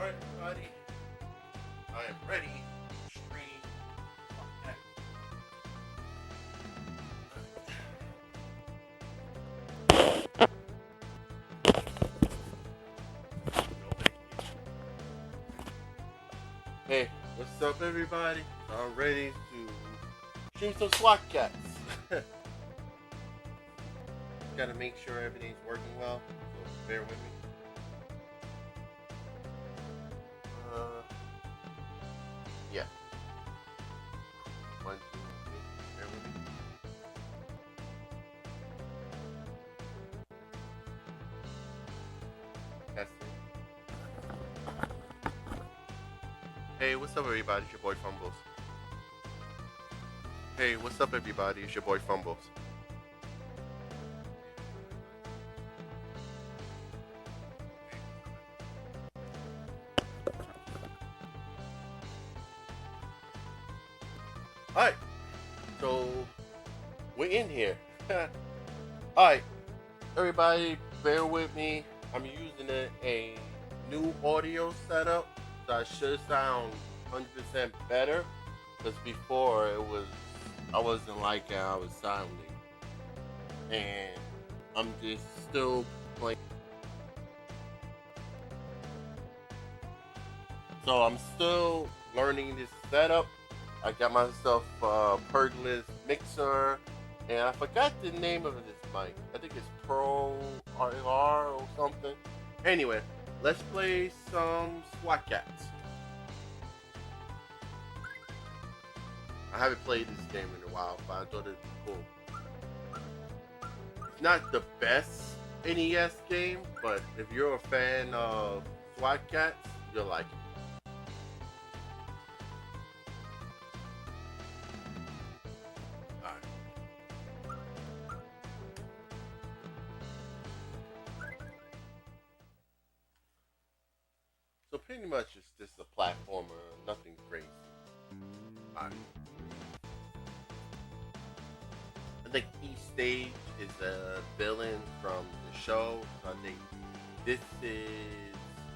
Alright, everybody. I am ready to stream. Okay. Hey, what's up, everybody? I'm ready to stream some Swat Katz. Gotta make sure everything's working well, so bear with me. Yeah. 1, 2, 3. Bear with me. That's it. Hey, what's up, everybody? It's your boy Fumbles. Hey, what's up, everybody? It's your boy Fumbles. Alright, so we're in here. Alright, everybody, bear with me. I'm using a new audio setup, so I should sound 100% better. Because before I wasn't like how I was sounding, and I'm just still playing. So I'm still learning this setup. I got myself a Pergless mixer, and I forgot the name of this mic. I think it's Pro RR or something. Anyway, let's play some Swat Katz. I haven't played this game in a while, but I thought it'd be cool. It's not the best NES game, but if you're a fan of Swat Katz, you'll like it. So pretty much it's just a platformer, nothing crazy. Alright. I think each stage is a villain from the show. So I think this is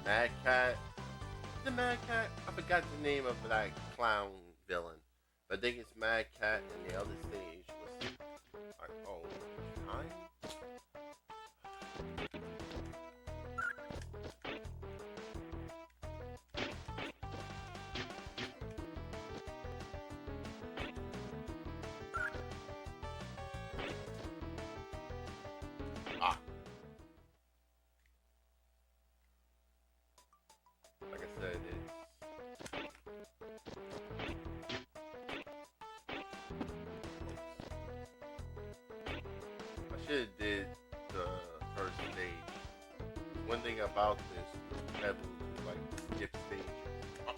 Mad Cat. Is it Mad Cat? I forgot the name of that clown villain. But I think it's Mad Cat, and the other stage was time? Like I said, I should have did the first stage. One thing about this, you have to like skip stages. Oh.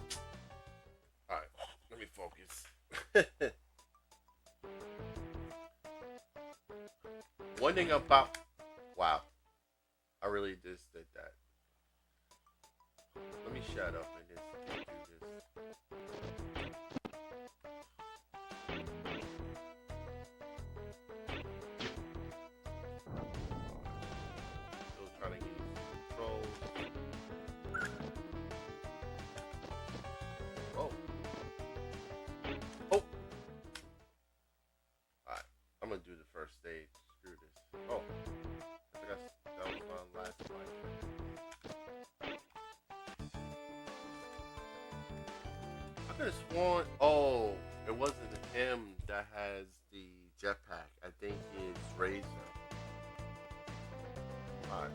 Alright, let me focus. One thing about wow, I really just did that. Let me shut up and just do this. Still trying to get used to controls. Oh. Oh. Alright, I'm gonna do the first stage. Screw this. Oh. I think that was my last fight. I could have sworn, oh, it wasn't him that has the jetpack. I think it's Razor. Alright.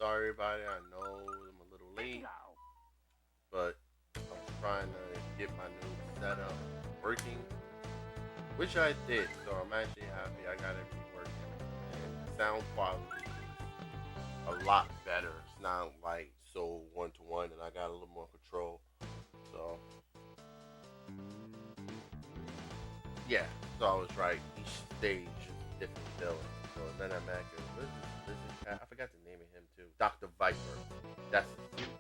Sorry, everybody. I know I'm a little late, but I'm trying to get my new setup working, which I did. So I'm actually happy I got everything working. Sound quality is a lot better. It's not like so one-to-one, and I got a little more control. So yeah, so I was right. Each stage is a different villain. So then I'm at this I forgot the name of him too. Dr. Viper. That's his name.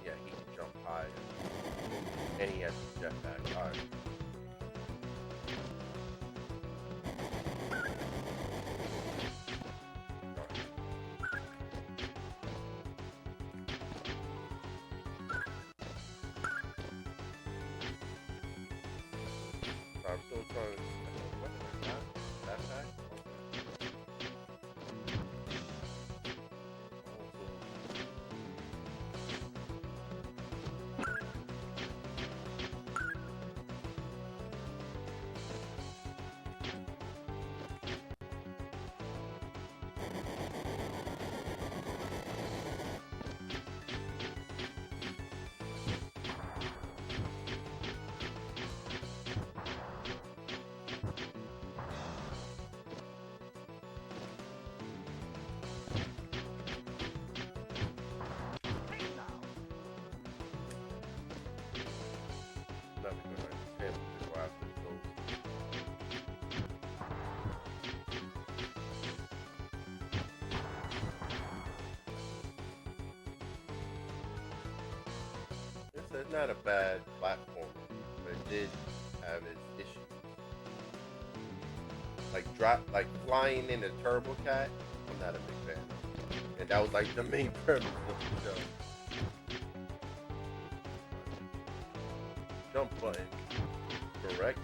Yeah, he can jump high, and he has a jetpack. Alright. What did I got? Backpack? It's not a bad platform, but it did have its issues. Like flying in a turbo cat, I'm not a big fan. And that was like the main premise of the show. Jump button, correct?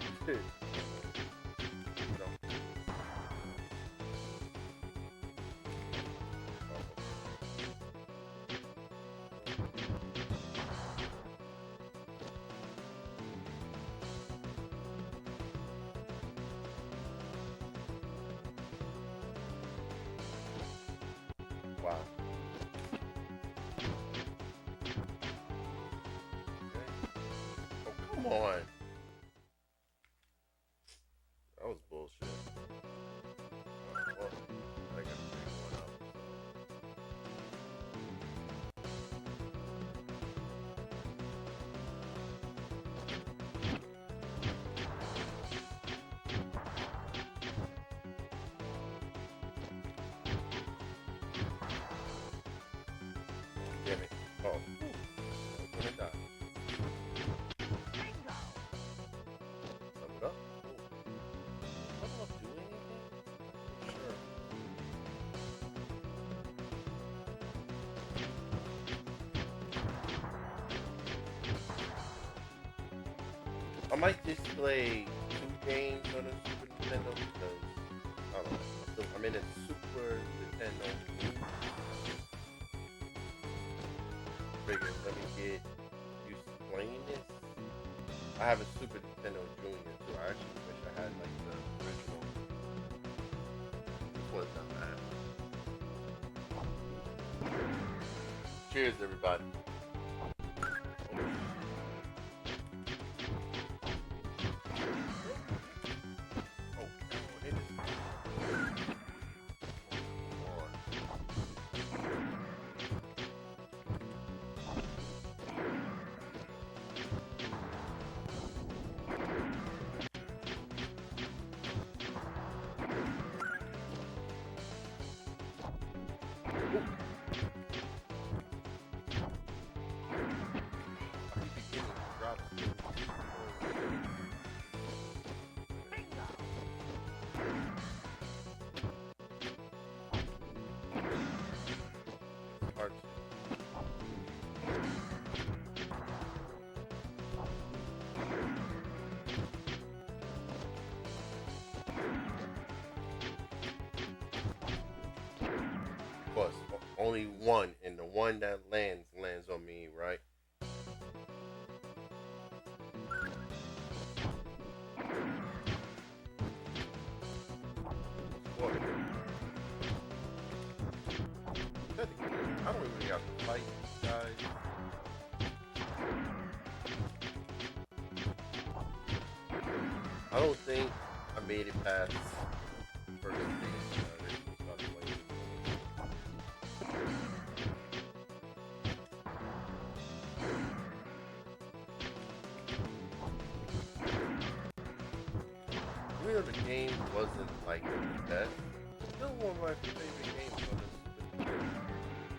Wow. Okay. Oh, come on. That was bullshit. Well, I got to bring one up. Damn it. Oh. I was gonna die. Sum it up. Oh. Level up do anything? Sure. I might display 2 games on the Super Nintendo because I don't know. I'm in a Super Nintendo mood. Figured let me get used to playing this. I have a Super Nintendo Junior too. I actually wish I had like the original. This one's not bad. Cheers, everybody. Only one, and the one that lands on me, right? What? I don't even have to fight these guys. I don't think I made it past first stage. The game wasn't like the best. Still one of my favorite games on this.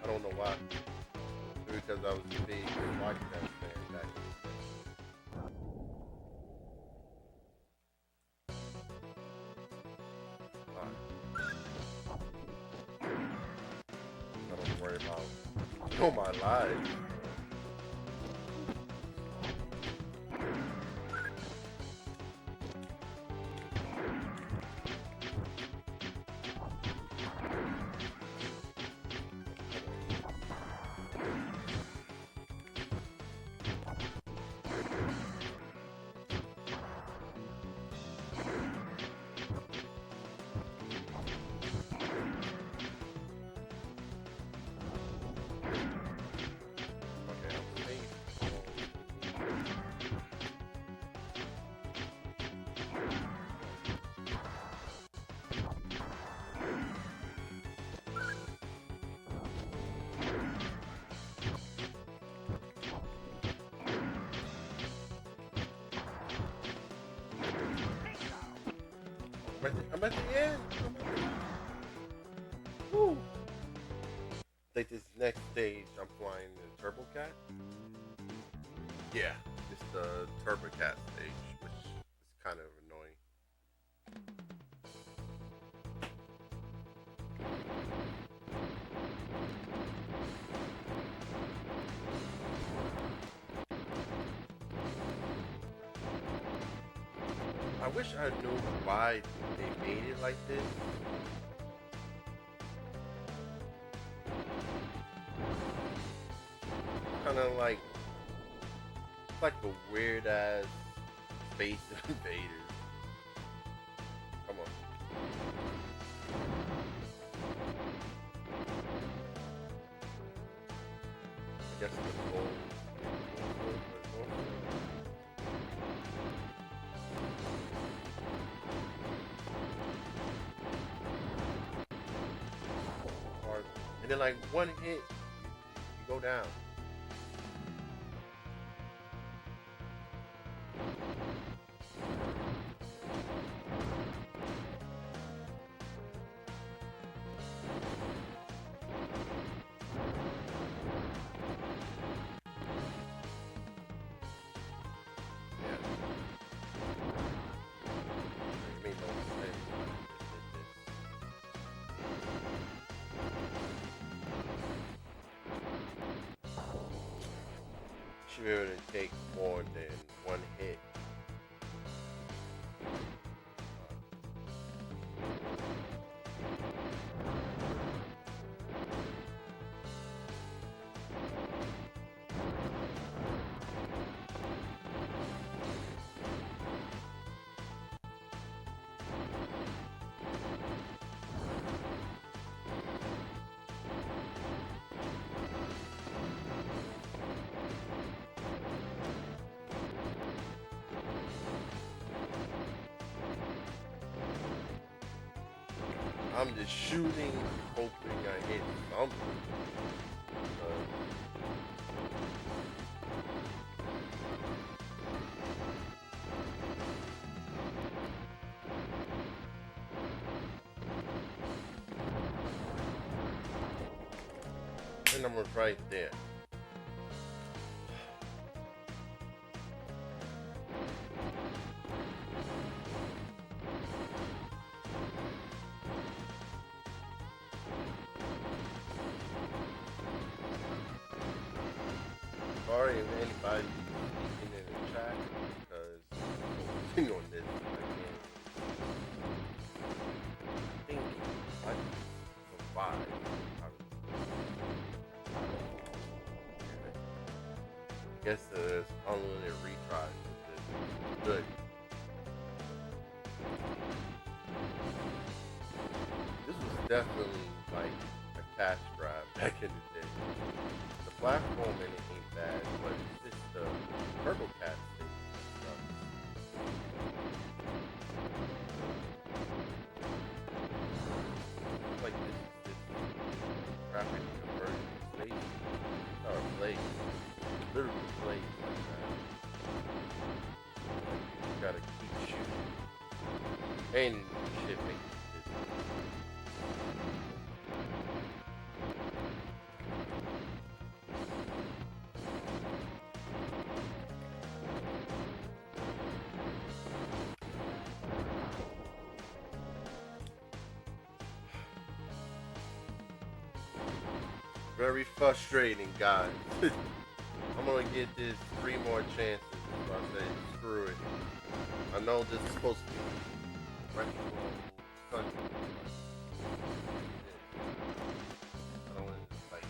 I don't know why. Maybe because I was a big Swat Katz fan back in the day. I don't worry about my life. I'm at the end. Woo. Like this next stage, I'm flying the Turbo Cat. Yeah, it's the Turbo Cat stage, which is kind of annoying. I wish I knew why they made it like this. Kind of like, it's like a weird ass space invaders. Come on. I guess the goal. And then like one hit, you go down. Should be able to take more than one hit. I'm just shooting, hoping I hit something. And I'm right there. Sorry if anybody's speaking in the chat because I'm focusing on this. I think I can survive. I guess there's unlimited retries with this. Good. This was definitely like a cash grab back in the day. The platform in it ain't bad, but it's just the Turbo Cat thing and stuff. Like this is just graphic conversion space. It's not a place. Literally place like that. Like you gotta keep shooting. And shit makes it very frustrating, guys. I'm gonna get this 3 more chances. So I say, screw it. I know this is supposed to be retro country. I don't want to like.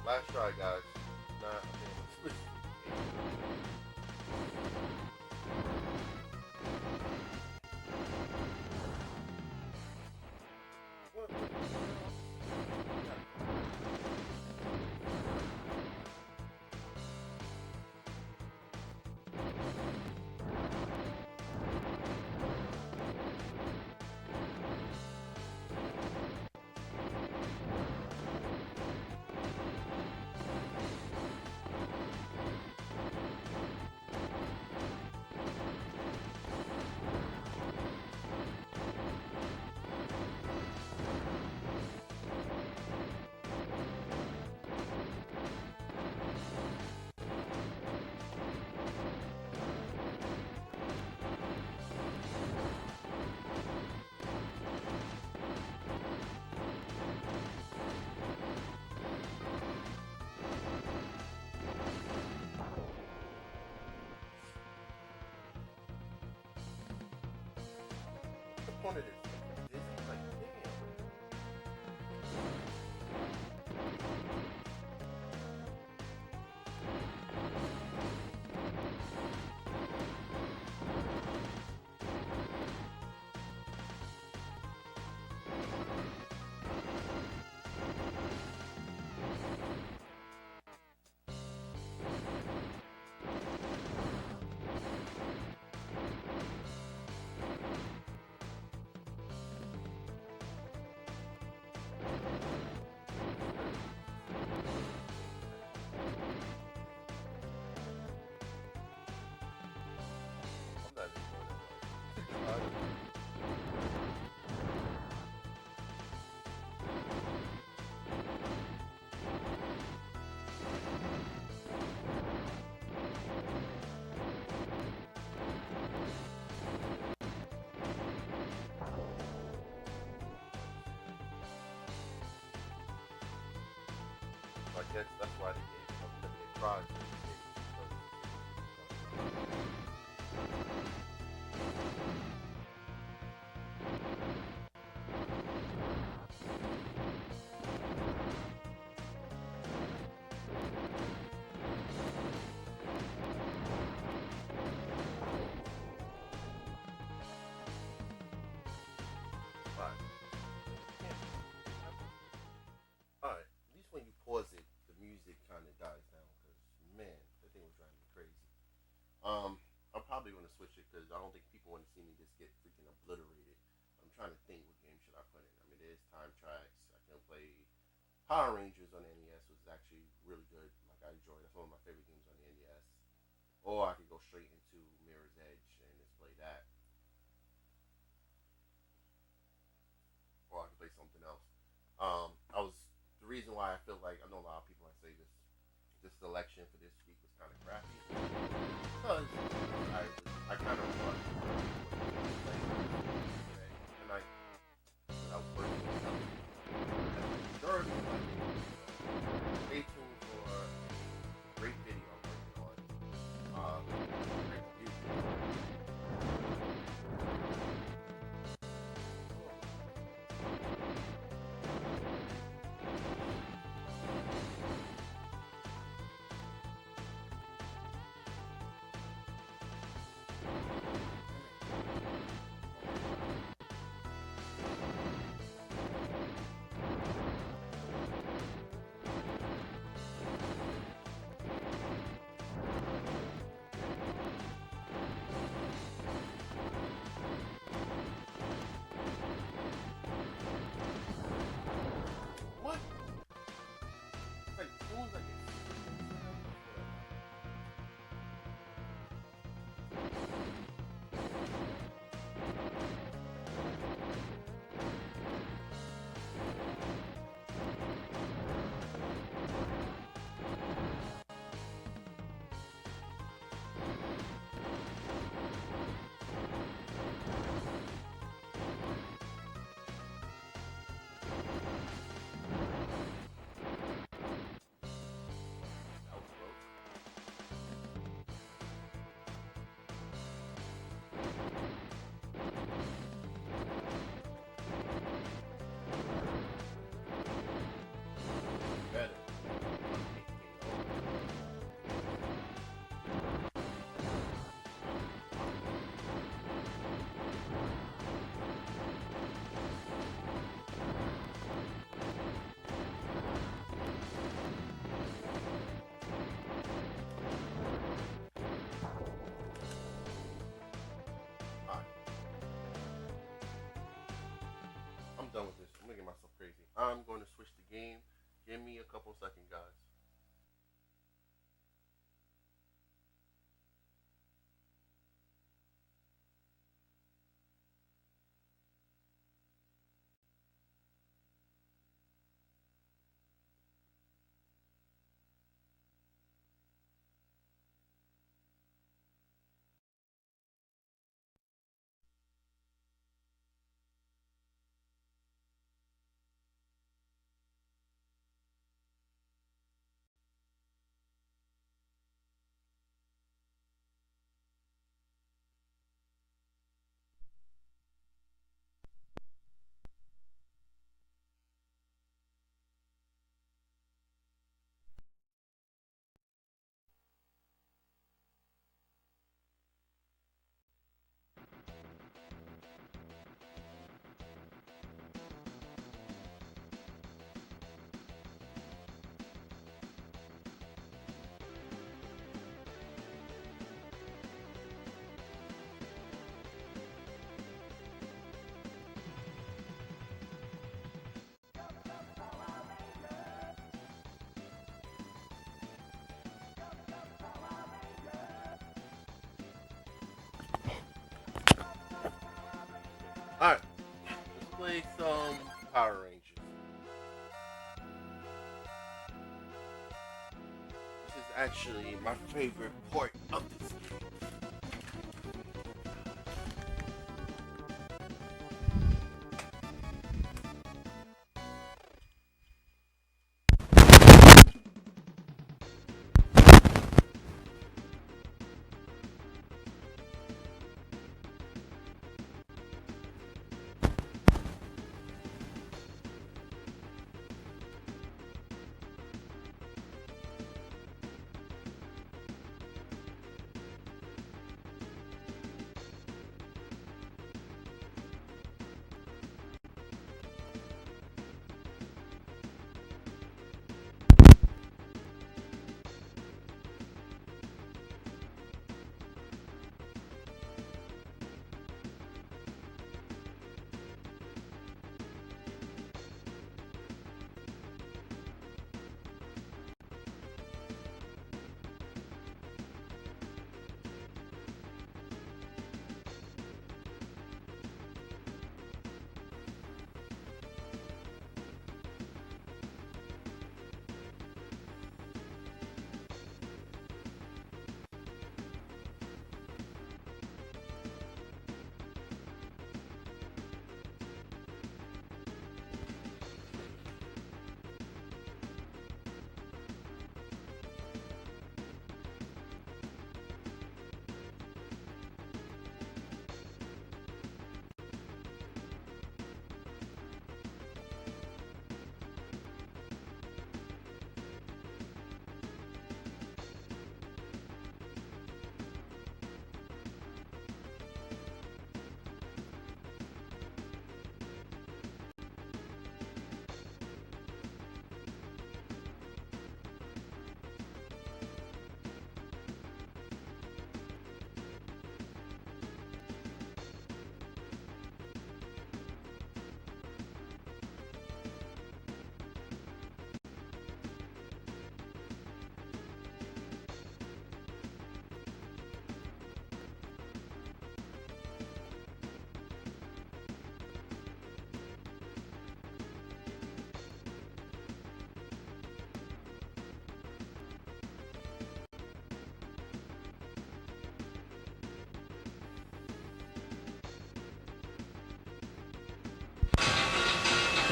Last try, guys. Nah, I think I'm gonna switch. What? The point of this, this is like, damn. I'm not even going that way. I guess that's why they gave him unlimited tries. Alright, at least when you pause it, the music kind of dies down. Because, man, that thing was driving me crazy. I'm probably going to switch it because I don't think people want to see me just get freaking obliterated. I'm trying to think what game should I put in. I mean, there's time tracks. I can play Power Rangers on the NES, which is actually really good. Like, I enjoy it. That's one of my favorite games on the NES. Or I could go straight into Mirror's Edge and just play that. Or I could play something else. I was the reason why I feel like I know a lot of people might say this selection for this week was kind of crappy because I kind of rushed tonight when I was working out. Third, stay tuned for a great video I'm working on. Great review. I'm going to switch the game. Give me a couple seconds, guys. Alright, let's play some Power Rangers. This is actually my favorite part of this game.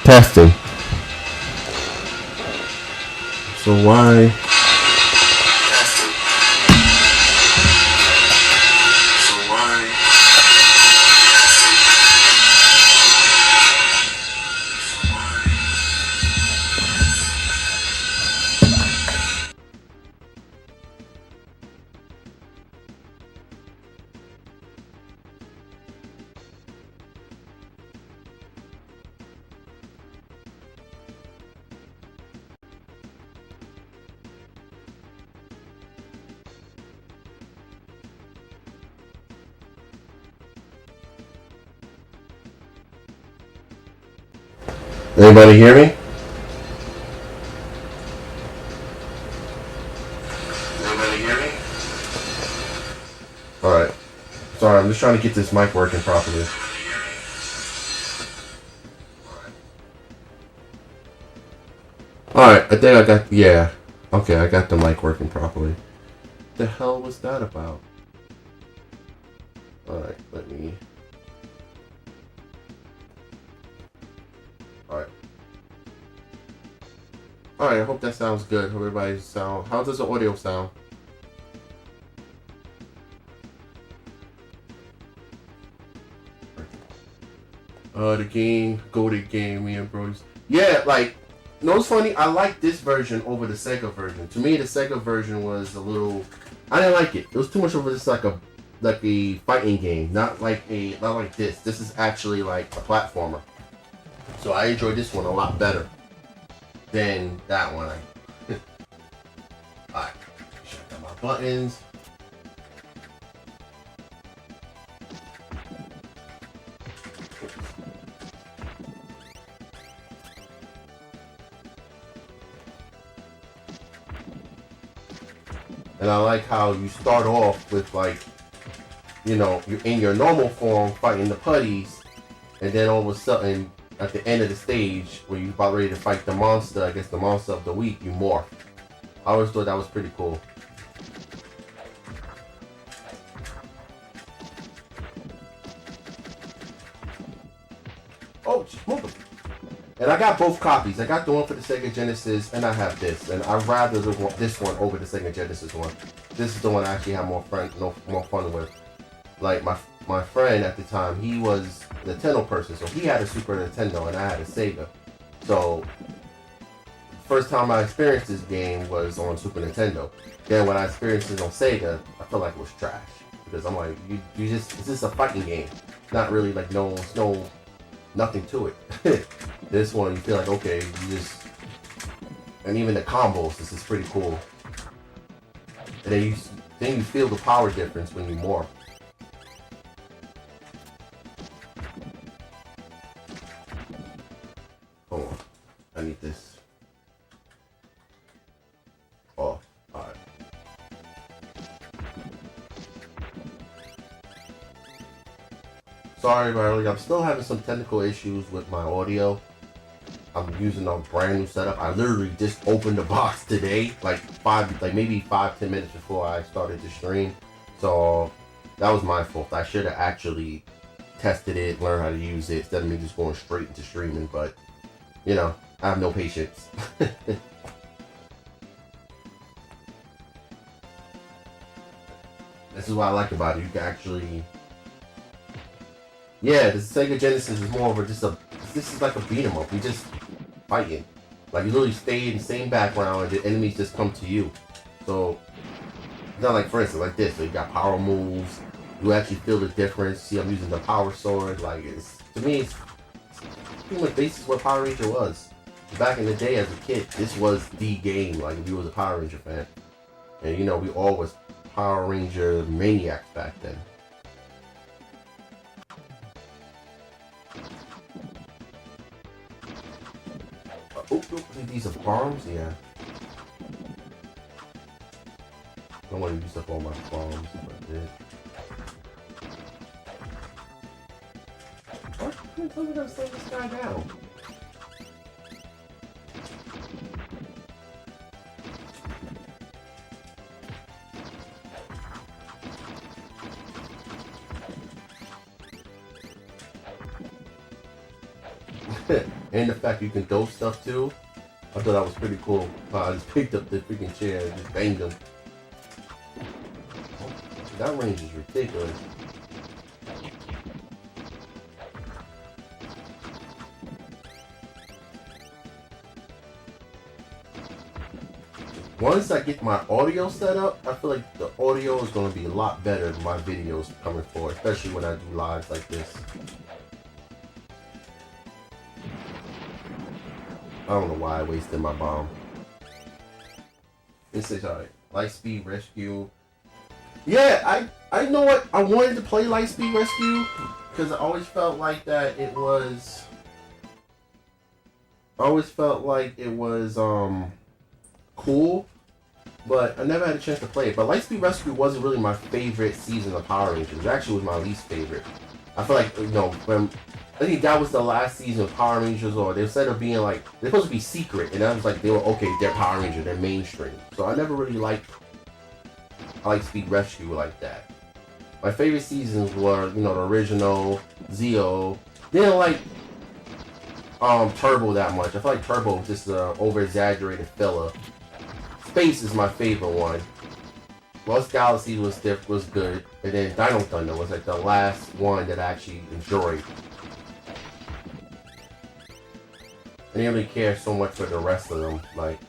Testing. So why? Anybody hear me? I'm just trying to get this mic working properly. Alright, I think I got, yeah. Okay, I got the mic working properly. The hell was that about? Alright, let me... Alright. Alright, I hope that sounds good. Hope everybody sound... How does the audio sound? The game, go to game, me and bros. Yeah, like, you know what's funny? I like this version over the Sega version. To me, the Sega version was a little... I didn't like it. It was too much of just like a fighting game, not like this. This is actually like a platformer. So I enjoyed this one a lot better than that one. Alright, check out my buttons. And I like how you start off with, like, you know, you're in your normal form fighting the putties, and then all of a sudden, at the end of the stage, where you're about ready to fight the monster, I guess the monster of the week, you morph. I always thought that was pretty cool. Oh, move it. And I got both copies. I got the one for the Sega Genesis, and I have this. And I'd rather this one over the Sega Genesis one. This is the one I actually have more fun with. Like, my friend at the time, he was a Nintendo person, so he had a Super Nintendo, and I had a Sega. So, first time I experienced this game was on Super Nintendo. Then when I experienced it on Sega, I felt like it was trash. Because I'm like, it's just a fighting game. Not really, like, nothing to it. This one, you feel like, okay, you just... And even the combos, this is pretty cool. And then you feel the power difference when you morph. Hold on. I need this. Oh, alright. Sorry, Riley. I'm still having some technical issues with my audio. I'm using a brand new setup. I literally just opened the box today, maybe 5-10 minutes before I started the stream. So that was my fault. I should have actually tested it, learned how to use it instead of me just going straight into streaming. But you know, I have no patience. This is what I like about it. You can actually... Yeah, the Sega Genesis is more of this is like a beat 'em up. You just fighting. Like, you literally stay in the same background and the enemies just come to you. So, it's not like, for instance, like this. So you got power moves. You actually feel the difference. See, I'm using the power sword. Like, to me, it's pretty much basically what Power Ranger was. Back in the day as a kid, this was the game. Like, if you was a Power Ranger fan. And, you know, we all was Power Ranger maniacs back then. These are bombs? Yeah. I don't want to use up all my bombs if I did. What? You tell me to slow this guy down. And the fact you can throw stuff too. I thought that was pretty cool. I just picked up the freaking chair and just banged him. Oh, that range is ridiculous. Once I get my audio set up, I feel like the audio is going to be a lot better than my videos coming forward, especially when I do lives like this. I don't know why I wasted my bomb. This is alright. Lightspeed Rescue. Yeah, I know what I wanted to play Lightspeed Rescue because I always felt like that it was. I always felt like it was cool, but I never had a chance to play it. But Lightspeed Rescue wasn't really my favorite season of Power Rangers. It actually was my least favorite. I feel like, when I think that was the last season of Power Rangers, or instead of being like, they're supposed to be secret, and that was like, they were, okay, they're Power Ranger, they're mainstream. So I never really liked Lightspeed Rescue like that. My favorite seasons were, the original, Zeo. Didn't like Turbo that much. I feel like Turbo was just an over-exaggerated filler. Space is my favorite one. Lost Galaxy was good, and then Dino Thunder was like the last one that I actually enjoyed. I didn't really care so much for the rest of them. Like,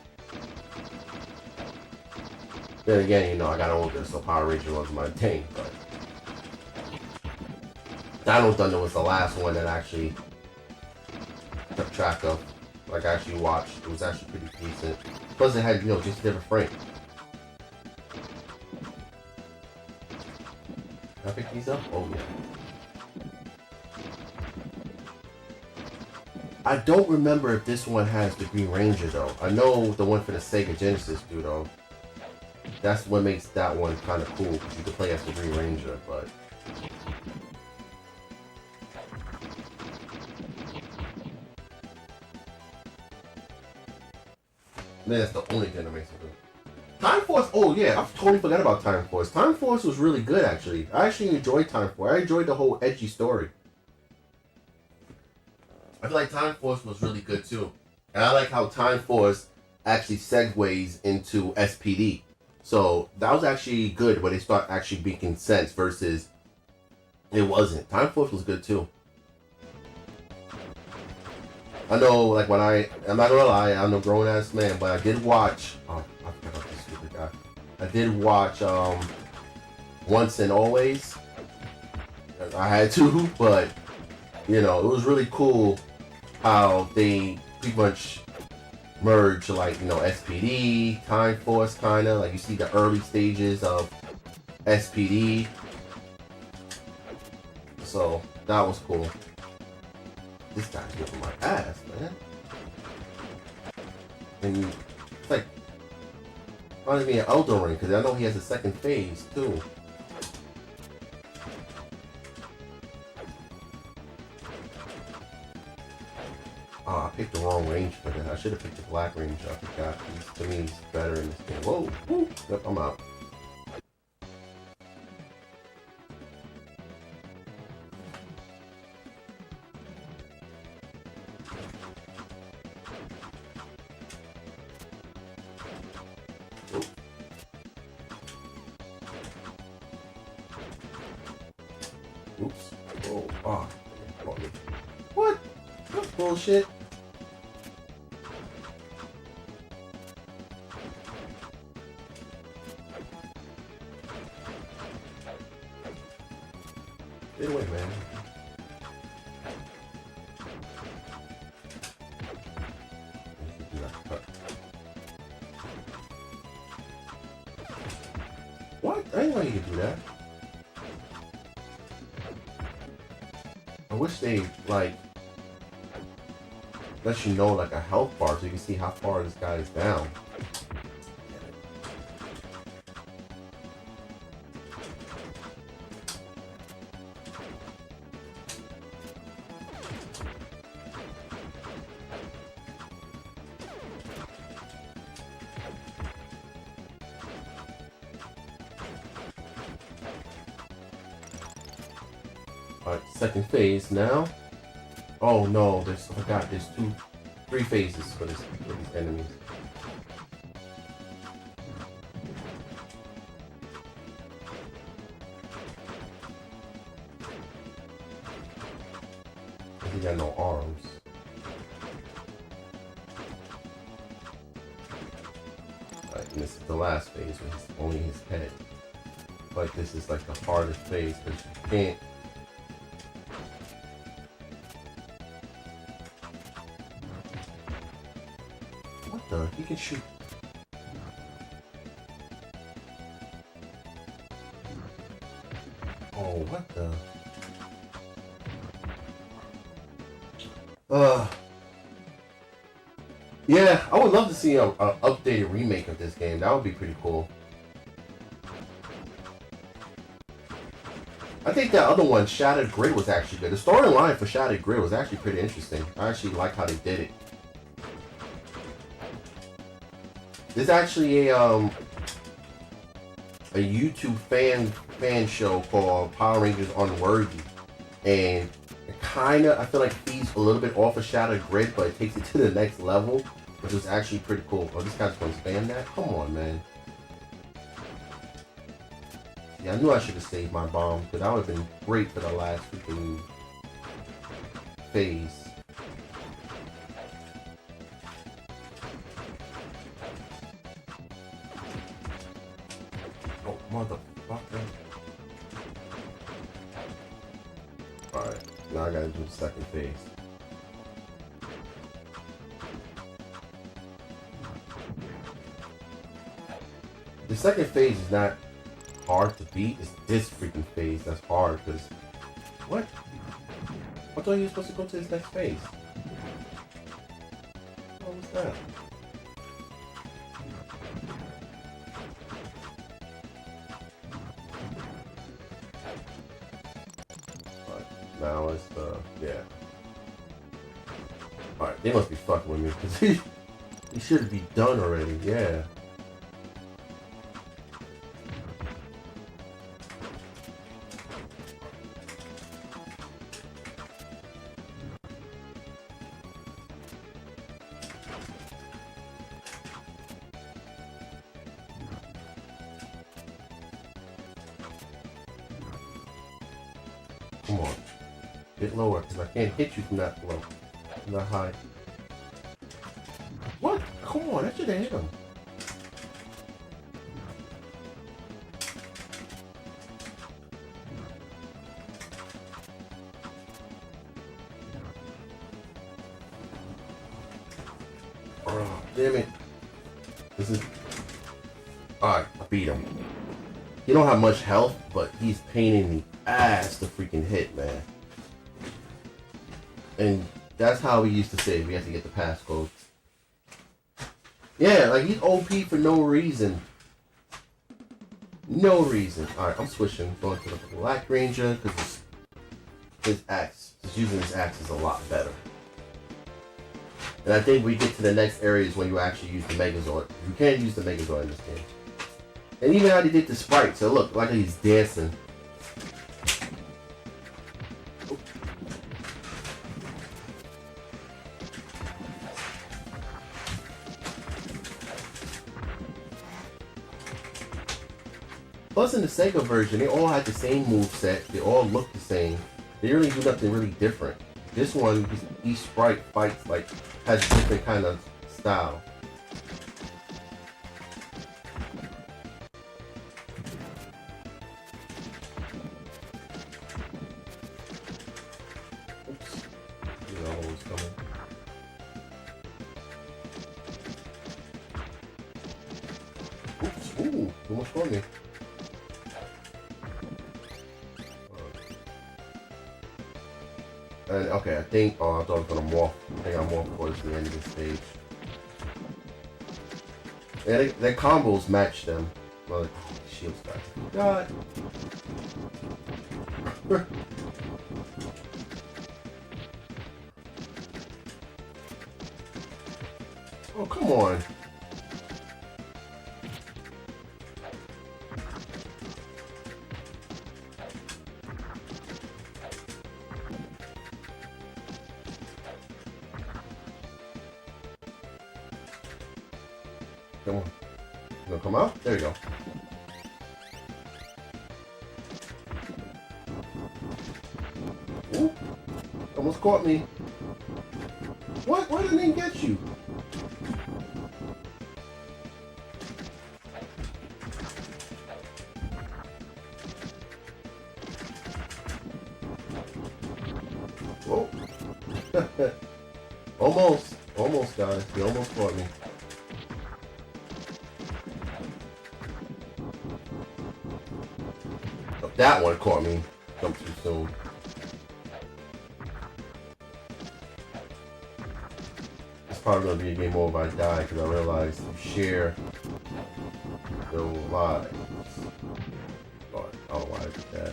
then again, I got older, so Power Ranger wasn't my thing. But Dino Thunder was the last one that I actually kept track of. Like, I actually watched. It was actually pretty decent. Plus, it had, just a different frame. Can I pick these up? Oh, yeah. I don't remember if this one has the Green Ranger, though. I know the one for the Sega Genesis do, though. That's what makes that one kind of cool, because you can play as the Green Ranger, but... Man, that's the only thing that makes it good. Time Force, oh yeah, I totally forgot about Time Force. Time Force was really good, actually. I actually enjoyed Time Force. I enjoyed the whole edgy story. I feel like Time Force was really good, too. And I like how Time Force actually segues into SPD. So, that was actually good when they start actually making sense versus it wasn't. Time Force was good, too. I know, like, I'm not gonna lie, I'm a grown-ass man, but I did watch, I forgot about this stupid guy. I did watch, Once and Always. I had to, but, it was really cool how they pretty much merge, like, SPD, Time Force, kind of, like, you see the early stages of SPD. So, that was cool. This guy's whipping my ass, man. And it's like, reminded me of Elden Ring, because I know he has a second phase, too. Oh, I picked the wrong range for that. I should have picked the black range. I forgot. To me, he's better in this game. Whoa! Woo. Yep, I'm out. Oops. Oh. What? That's bullshit. Get away, man. What? I didn't know you could do that. I wish they, like, let you know, like, a health bar so you can see how far this guy is down. Alright, second phase now. Oh no, I forgot, there's 3 phases for these enemies. He got no arms. Alright, and this is the last phase where it's only his head. But this is like the hardest phase because you can't. What the? He can shoot. Oh, what the? Yeah, I would love to see a updated remake of this game. That would be pretty cool. I think that other one, Shattered Grid, was actually good. The storyline for Shattered Grid was actually pretty interesting. I actually like how they did it. There's actually a YouTube fan show called Power Rangers Unworthy, and it kind of, I feel like, feeds a little bit off of Shattered Grid, but it takes it to the next level, which was actually pretty cool. Oh, this guy's going to spam that? Come on, man. Yeah, I knew I should have saved my bomb, because that would have been great for the last freaking phase. Oh, motherfucker. Alright, now I gotta do the second phase. The second phase is not hard to beat. It's this freaking phase that's hard, because... What? I thought you were supposed to go to this next phase. What was that? Now it's the, yeah. Alright, they must be fucking with me, because he should be done already, yeah. Come on. Get lower, because I can't hit you from that low. From that high. What? Come on, that should have hit him. Oh, damn it. This is... Alright, I beat him. He don't have much health, but he's pain in the ass to freaking hit, man. And that's how we used to say we had to get the passcode. Yeah, like he's OP for no reason. No reason. Alright, I'm switching. Going to the Black Ranger because his axe, just using his axe is a lot better. And I think we get to the next areas when you actually use the Megazord. You can't use the Megazord in this game. And even how they did the sprite, so look, like he's dancing. Plus in the Sega version, they all had the same moveset. They all look the same. They really do nothing really different. This one, each sprite fights like has a different kind of style. Oops. You know what was coming. Oops. Ooh, almost for me. And okay, I think, oh, I thought I was gonna morph. I think I morphed towards the end of this stage. Yeah, their combos match them. Well, shield stack. God. Oh, come on. Come on. You gonna come out? There you go. Ooh. Almost caught me. What? Why didn't it get you? Whoa. Almost. Almost, guys. He almost caught me. That one caught me. Jumped too soon. probably gonna be a game over if I die because I realized you share the lives. Lord, I don't know why I did that.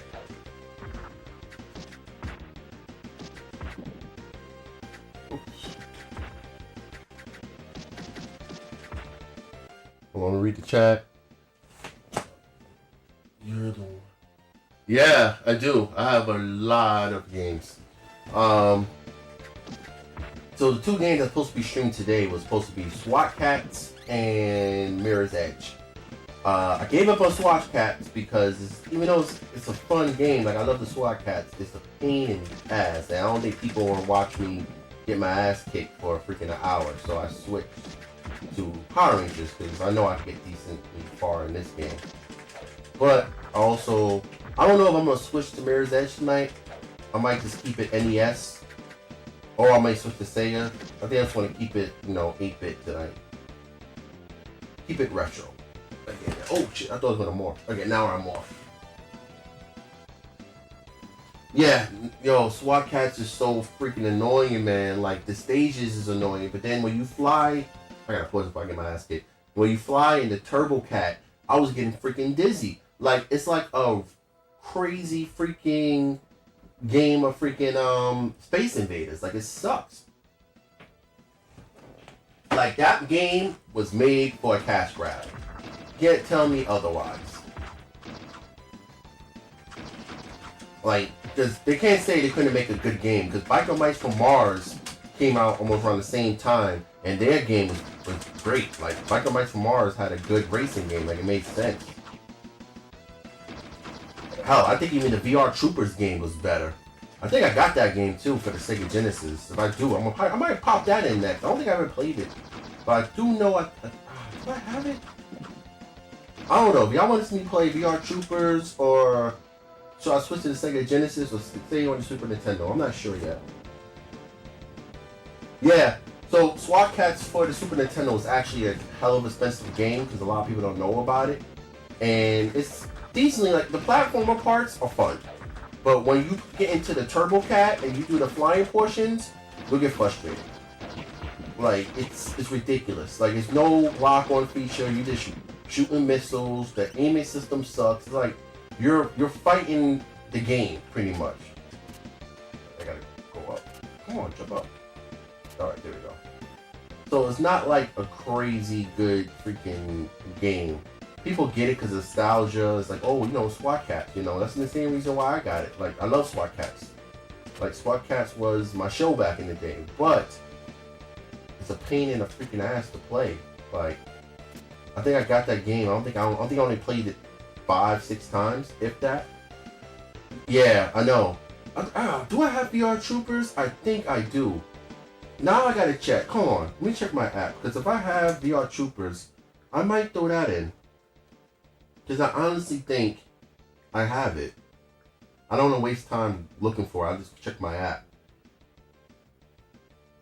Oops. I want to read the chat. You're the one. Yeah, I do. I have a lot of games. So the two games that's supposed to be streamed today was supposed to be Swat Katz and Mirror's Edge. I gave up on Swat Katz because even though it's a fun game, like I love the Swat Katz, it's a pain in the ass. And I don't think people want to watch me get my ass kicked for a freaking hour. So I switched to Power Rangers because I know I can get decently far in this game. But also, I don't know if I'm going to switch to Mirror's Edge tonight. I might just keep it NES. Or I might switch to Sega. I think I just want to keep it, 8-bit tonight. Keep it retro. Okay. Oh shit, I thought it was gonna morph. Okay, now I'm off. Yeah, Swat Katz is so freaking annoying, man. Like, the stages is annoying, but then when you fly... I gotta pause if I get my ass kicked. When you fly in the Turbo Cat, I was getting freaking dizzy. Like, it's like a crazy freaking game of freaking Space Invaders. Like, it sucks. Like, that game was made for a cash grab. Can't tell me otherwise. Like, because they can't say they couldn't make a good game, because Biker Mice from Mars came out almost around the same time, and their game was great. Like, Biker Mice from Mars had a good racing game. Like, it made sense. Hell, I think even the VR Troopers game was better. I think I got that game too for the Sega Genesis. If I do, I might pop that in next. I don't think I ever played it, but I do know do I have it? I don't know. If y'all want to see me play VR Troopers, or should I switch to the Sega Genesis, or stay on the Super Nintendo? I'm not sure yet. Yeah. So Swat Katz for the Super Nintendo is actually a hell of an expensive game because a lot of people don't know about it, and it's decently, like, the platformer parts are fun. But when you get into the Turbo Cat and you do the flying portions, you'll get frustrated. Like, it's ridiculous. Like, there's no lock-on feature. You just shooting missiles. The aiming system sucks. It's like you're fighting the game pretty much. I gotta go up. Come on, jump up. All right, there we go. So it's not like a crazy good freaking game. People get it because of nostalgia. It's like, oh, Swat Katz. That's the same reason why I got it. Like, I love Swat Katz. Like, Swat Katz was my show back in the day. But it's a pain in the freaking ass to play. Like, I think I got that game. I think I only played it 5-6 times, if that. Yeah, I know. Do I have VR Troopers? I think I do. Now I gotta check. Hold on. Let me check my app. Because if I have VR Troopers, I might throw that in. Because I honestly think I have it. I don't want to waste time looking for it. I'll just check my app.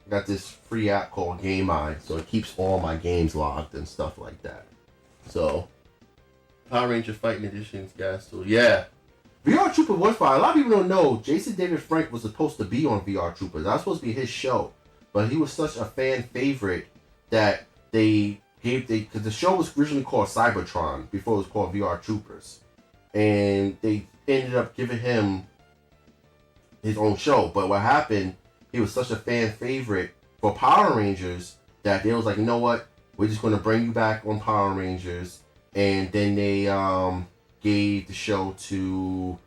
I got this free app called Game Eye, so it keeps all my games logged and stuff like that. So, Power Ranger Fighting Editions, guys. So, yeah. VR Trooper was fine. A lot of people don't know, Jason David Frank was supposed to be on VR Troopers. That was supposed to be his show. But he was such a fan favorite that because the show was originally called Cybertron before it was called VR Troopers, and they ended up giving him his own show. But what happened, he was such a fan favorite for Power Rangers that they was like, you know what, we're just going to bring you back on Power Rangers. And then they gave the show to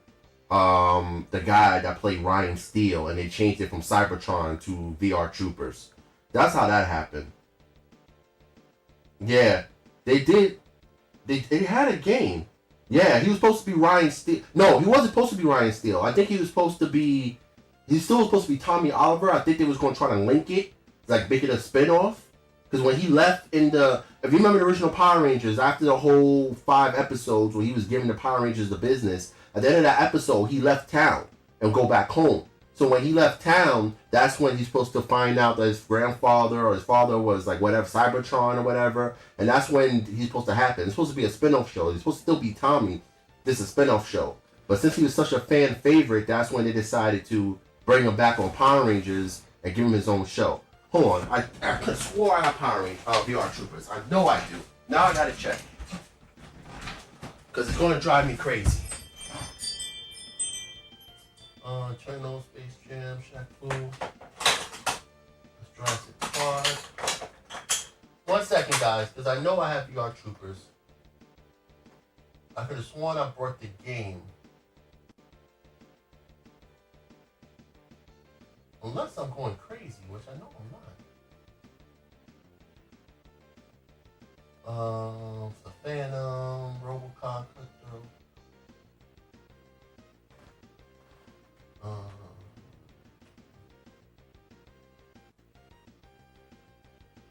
the guy that played Ryan Steele, and they changed it from Cybertron to VR Troopers. That's how that happened. Yeah, they did. They had a game. Yeah, he was supposed to be Ryan Steele. No, he wasn't supposed to be Ryan Steele. I think he was supposed to be... He still was supposed to be Tommy Oliver. I think they was going to try to link it. Like, make it a spin-off. Because when he left in the... If you remember the original Power Rangers, after the whole 5 episodes where he was giving the Power Rangers the business, at the end of that episode, he left town and go back home. So when he left town, that's when he's supposed to find out that his grandfather or his father was like whatever, Cybertron or whatever. And that's when he's supposed to happen. It's supposed to be a spin-off show. It's supposed to still be Tommy. This is a spin-off show. But since he was such a fan favorite, that's when they decided to bring him back on Power Rangers and give him his own show. Hold on. I could have swore I have Power Rangers, VR Troopers. I know I do. Now I gotta check. Because it's going to drive me crazy. Cherno, Space Jam, Shaq Fu. Let's drive to the car. 1 second, guys, because I know I have VR Troopers. I could have sworn I brought the game. Unless I'm going crazy, which I know I'm not. The Phantom, Robocop, Cutthroat.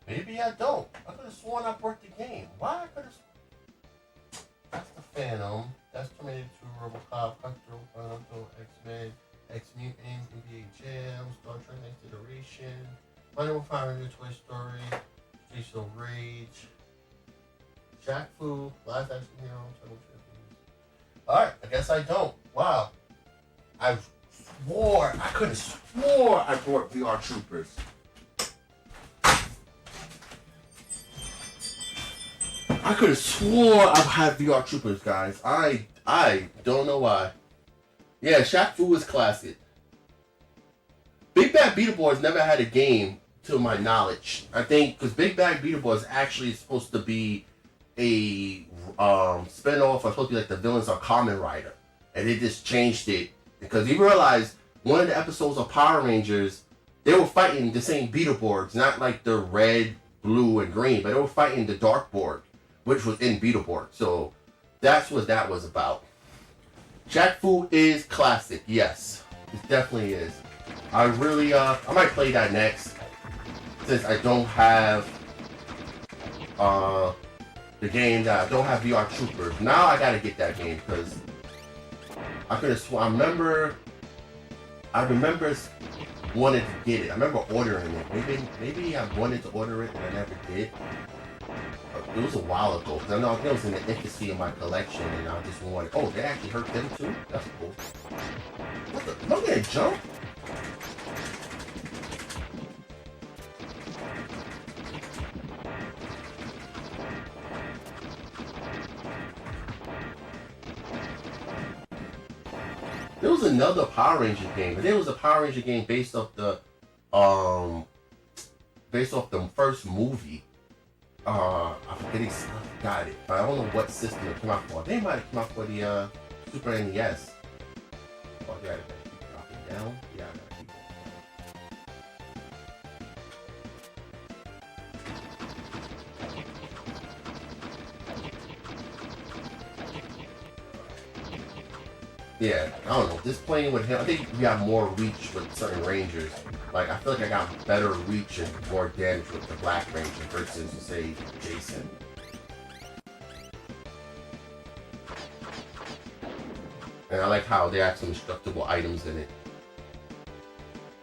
Maybe I don't. I could have sworn I brought the game. Why I could have? That's the Phantom. That's Terminator 2, Robocop, Cutthroat, Phantom, X-Men, X-Mutant, NBA Jam, Star Trek Next Generation, Final Power Rangers, Toy Story, Streets of Rage, Shaq Fu, Live Action Hero, Turtle Champions. Alright, I guess I don't. Wow. I could have swore I brought VR Troopers. I could have swore I had VR Troopers, guys. I don't know why. Yeah, Shaq Fu is classic. Big Bad Beetleborgs never had a game, to my knowledge. I think because Big Bad Beetleborgs actually is supposed to be a spin-off, or supposed to be like the villains of Kamen Rider, and they just changed it because you realize one of the episodes of Power Rangers, they were fighting the same Beetleborgs, not like the red, blue, and green, but they were fighting the Dark Borg, which was in Beetleborg. So that's what that was about. Shaq Fu is classic, yes. It definitely is. I really, I might play that next, since I don't have, the game that I don't have VR Troopers. Now I gotta get that game, because I could have I remember wanted to get it. I remember ordering it. Maybe I wanted to order it and I never did. It was a while ago, because I know it was in the infancy of my collection, and I just wanted. Oh, they actually hurt them too? That's cool. What the? Don't get a jump? There was another Power Ranger game, but there was a Power Ranger game based off the first movie. I forgot it, but I don't know what system it came out for. They might have come out for the Super NES. Oh, yeah, I gotta keep dropping down. Yeah, I gotta keep Yeah, I don't know. Just playing with him, I think we got more reach with certain Rangers. Like, I feel like I got better reach and more damage with the Black Ranger versus, say, Jason. And I like how they have some destructible items in it.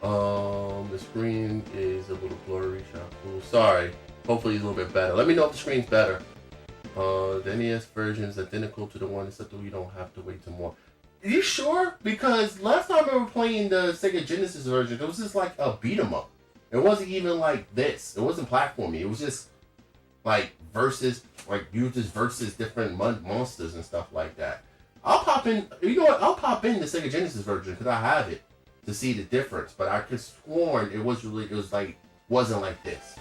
The screen is a little blurry. Sorry. Hopefully it's a little bit better. Let me know if the screen's better. The NES version is identical to the one, except that we don't have to wait till more. Are you sure? Because last time I remember playing the Sega Genesis version, it was just like a beat 'em up. It wasn't even like this. It wasn't platforming. It was just like versus, like you just versus different monsters and stuff like that. I'll pop in. You know what? I'll pop in the Sega Genesis version because I have it to see the difference. But I could sworn it wasn't like this.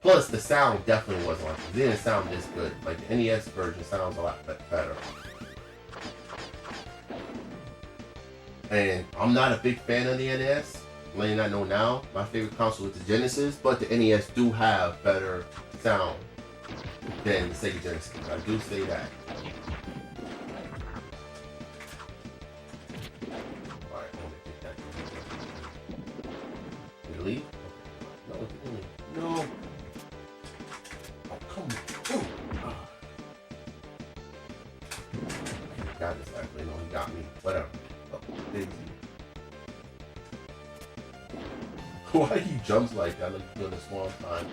Plus the sound definitely wasn't like this. It didn't sound this good. Like the NES version sounds a lot better. And I'm not a big fan of the NES. I'm letting that know now. My favorite console is the Genesis, but the NES do have better sound than the Sega Genesis. I do say that. Alright, I'm gonna get that. Did it leave? No, it didn't leave. No. Oh, come on. Got this actually. No, he got me. Whatever. Why he jumps like that, like doing a small time?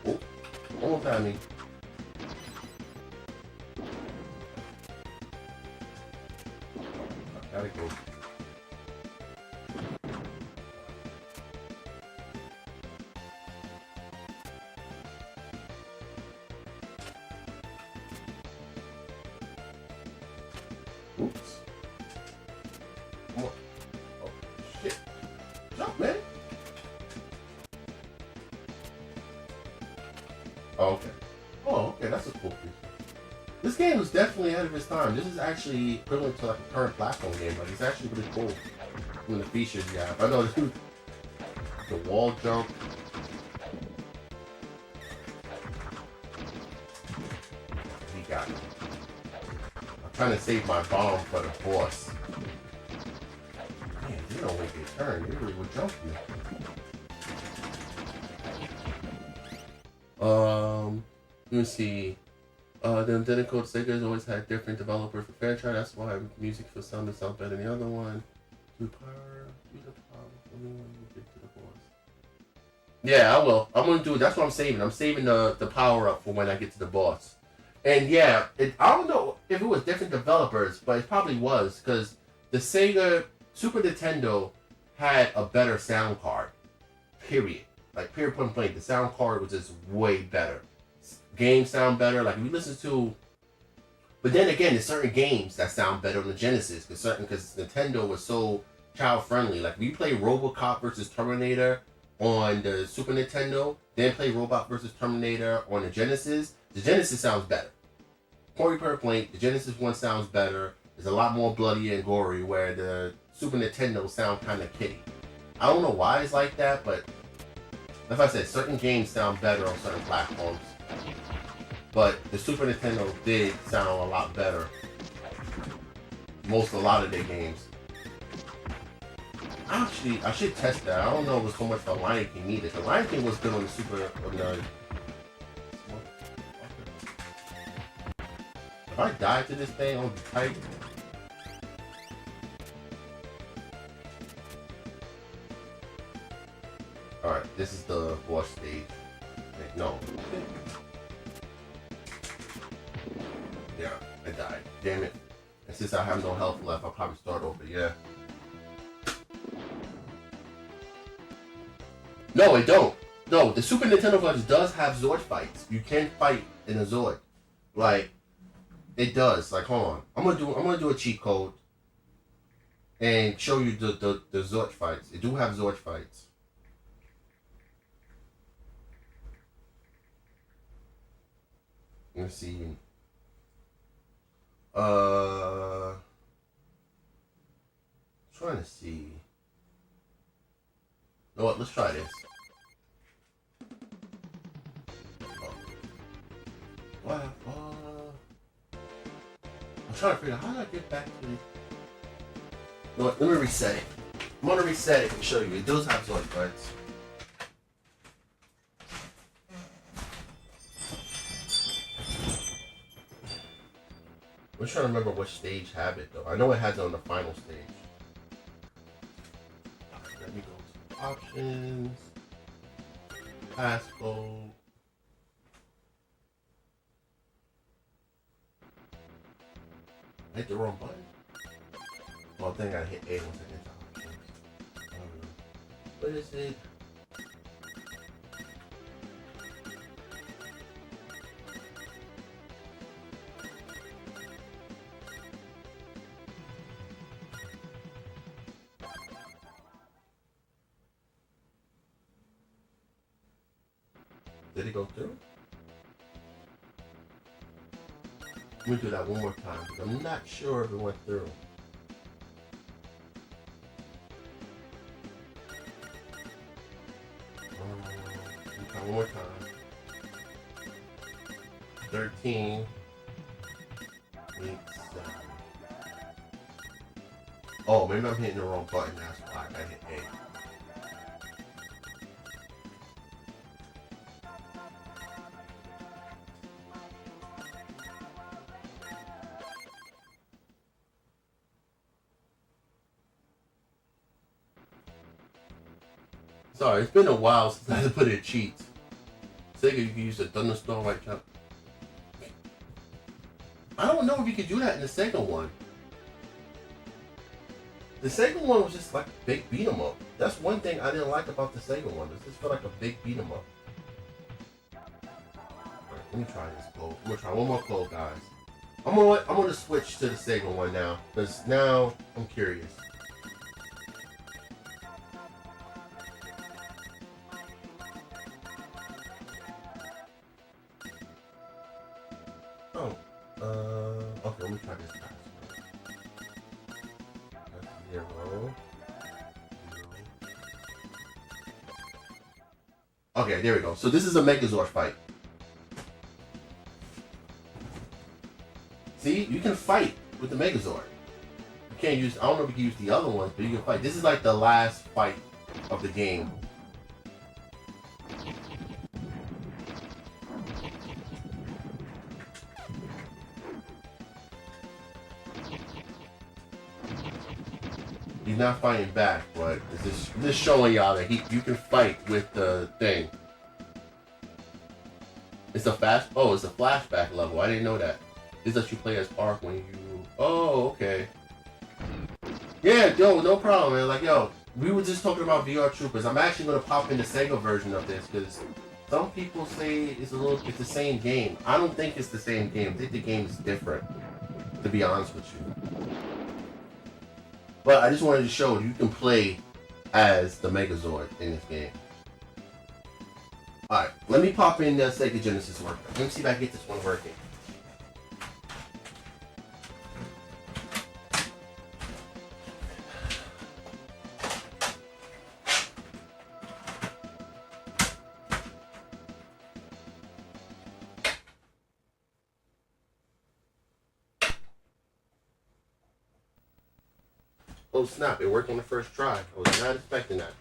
Oh, one more time, me. I gotta go. Oops. Come on. Oh, shit. Jump, man. Oh, okay. Oh, okay. That's a cool feature. This game was definitely ahead of its time. This is actually equivalent to like a current platform game. Like, it's actually really cool. Some of the features you have. I know the wall jump. He got me. I'm trying to save my bomb for the boss. Man, they don't make a turn. They really would jump you. Let me see. The identical Sega has always had different developers for franchise. That's why music for some sounds better than the other one. Use the power when you get to the boss. Yeah, I will. I'm gonna do it. That's what I'm saving. I'm saving the power up for when I get to the boss. And yeah, I don't know if it was different developers, but it probably was because the Sega Super Nintendo had a better sound card. Period. Like period point blank. The sound card was just way better. Games sound better. Like if you listen to, but then again, there's certain games that sound better on the Genesis because Nintendo was so child friendly. Like we play RoboCop versus Terminator on the Super Nintendo, then play Robot versus Terminator on the Genesis. The Genesis sounds better. Point per point, the Genesis one sounds better. It's a lot more bloody and gory, where the Super Nintendo sound kind of kiddie. I don't know why it's like that, but like I said, certain games sound better on certain platforms. But the Super Nintendo did sound a lot better. A lot of their games. Actually, I should test that. I don't know if it's so much the Lion King either. The Lion King was good on the If I die to this thing, I'll be tight. Alright, this is the boss stage. Wait, no. Yeah, I died. Damn it. And since I have no health left, I'll probably start over, yeah. No, it don't. No, the Super Nintendo version does have Zord fights. You can fight in a Zord. Like, it does. Like, hold on. I'm gonna do a cheat code and show you the Zord fights. It do have Zord fights. Let's see. Trying to see. You know what? Let's try this. What? I'm trying to figure out how do I get back to the. You know what? Let me reset it. I'm gonna reset it and show you. It does have Zord fights. I'm trying to remember which stage have it though. I know it has it on the final stage. Let me go to options, passcode. I hit the wrong button. Well, I think I hit A once I get to options. What is it? Did it go through? Let me do that one more time because I'm not sure if it went through. One more time. 13. 8, 7. Oh, maybe I'm hitting the wrong button. That's why I hit A. Sorry, it's been a while since I had to put in cheats. Sega, you can use a thunderstorm right jump. I don't know if you could do that in the Sega one. The Sega one was just like a big beat 'em up. That's one thing I didn't like about the Sega one. It just felt like a big beat 'em up. Alright, let me try this code. I'm gonna try one more code, guys. I'm I'm gonna switch to the Sega one now, because now I'm curious. Oh, okay, let me try this password. That's 0. Okay, there we go. So this is a Megazord fight. See, you can fight with the Megazord. You can't use, I don't know if you can use the other ones, but you can fight. This is like the last fight of the game. He's not fighting back, but it's just showing y'all that you can fight with the thing. It's a flashback level. I didn't know that. This lets you play as Ark when you... Oh, okay. Yeah, yo, no problem, man. Like, yo, we were just talking about VR Troopers. I'm actually going to pop in the Sega version of this, because some people say it's the same game. I don't think it's the same game. I think the game is different, to be honest with you. But I just wanted to show you can play as the Megazord in this game. Alright, let me pop in the Sega Genesis worker. Let me see if I can get this one working. Oh snap, it worked on the first try. I was not expecting that.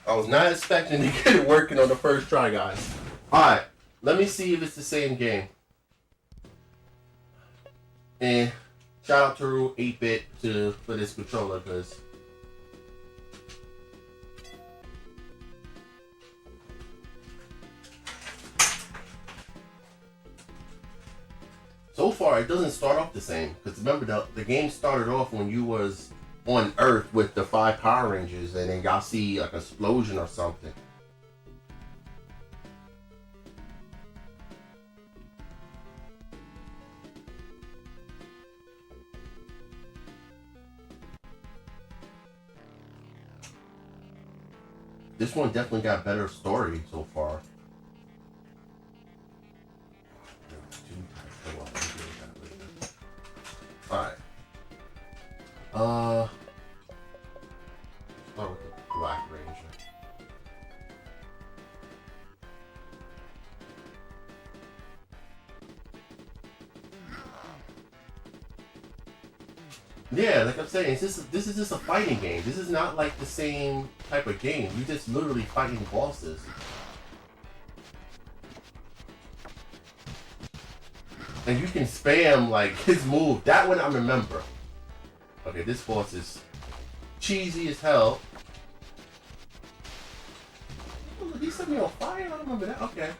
I was not expecting to get it working on the first try, guys. Alright, let me see if it's the same game. And shout out to 8-Bit for this controller, because so far it doesn't start off the same. Because remember, the game started off when you was on Earth with the 5 Power Rangers, and then y'all see like an explosion or something. This one definitely got better story so far. Alright. Start with the Black Ranger. Yeah, like I'm saying, this is just a fighting game. This is not like the same type of game. You just literally fighting bosses. And you can spam like his move. That one I remember. Okay, this boss is cheesy as hell. Oh, he set me on fire? I don't remember that. Okay.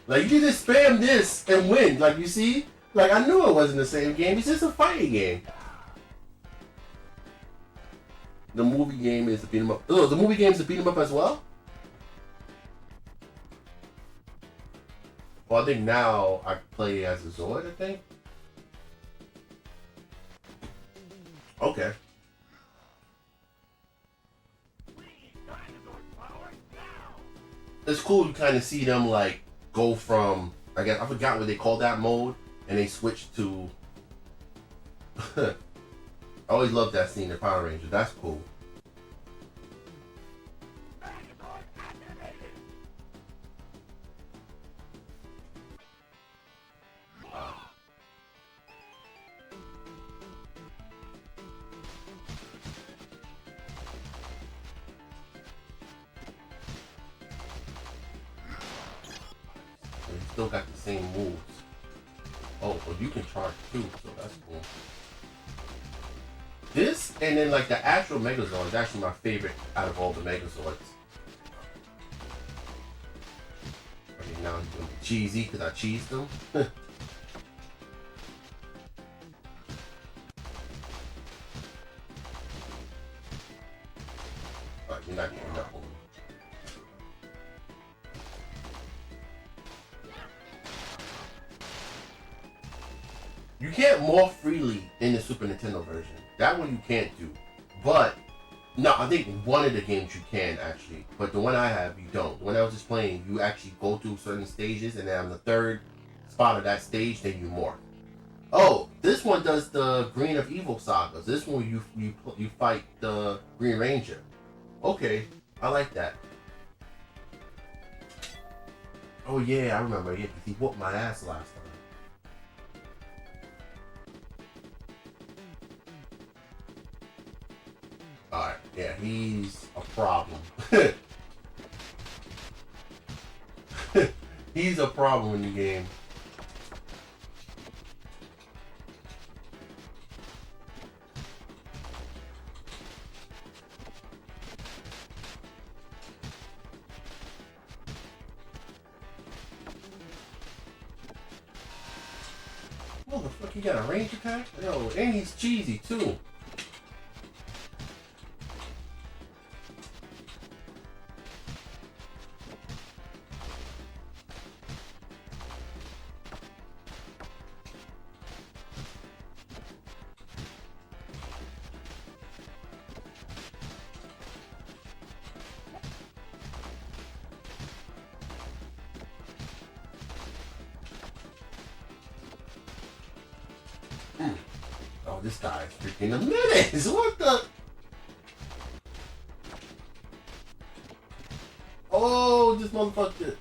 Like, you just spam this and win. Like, you see? Like, I knew it wasn't the same game. It's just a fighting game. The movie game is to beat 'em up. Oh, the movie game is to beat 'em up as well? Well, I think now I play as a Zord, I think. Okay. It's cool to kind of see them, like, go from, I guess, I forgot what they call that mode, and they switched to... I always loved that scene in Power Rangers. That's cool. Still got the same moves. Oh, well, you can charge too, so that's cool. This, and then like the actual Megazord is actually my favorite out of all the Megazords. I mean, now he's doing cheesy because I cheesed him. You can't morph freely in the Super Nintendo version. That one you can't do. But no, I think one of the games you can actually, but the one I have you don't. The one I was just playing, you actually go through certain stages, and then on the third spot of that stage, then you morph. Oh, this one does the Green of Evil sagas. This one you fight the Green Ranger. Okay, I like that. Oh yeah, I remember. Yeah, he whooped my ass last time. Alright, yeah, he's a problem. He's a problem in the game. What the fuck, he got a range attack? Yo, and he's cheesy too. Oh, this guy's freaking a menace. What the? Oh, this motherfucker.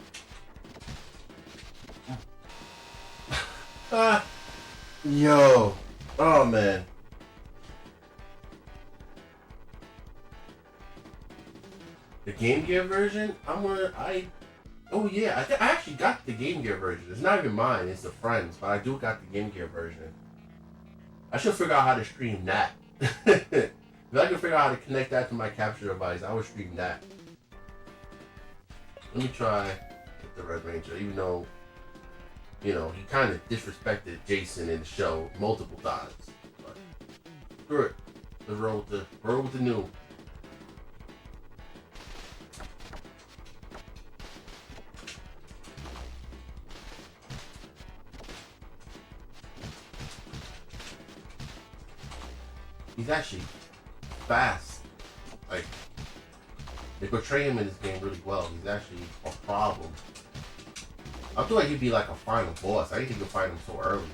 Yo. Oh, man. The Game Gear version? Oh, yeah. I actually got the Game Gear version. It's not even mine. It's a friend's. But I do got the Game Gear version. I should figure out how to stream that. If I can figure out how to connect that to my capture device, I would stream that. Let me try with the Red Ranger, even though, you know, he kind of disrespected Jason in the show multiple times. But screw it. Let's roll with the new. He's actually fast. Like, they portray him in this game really well. He's actually a problem. I feel like he'd be like a final boss. I didn't think you'd find him so early.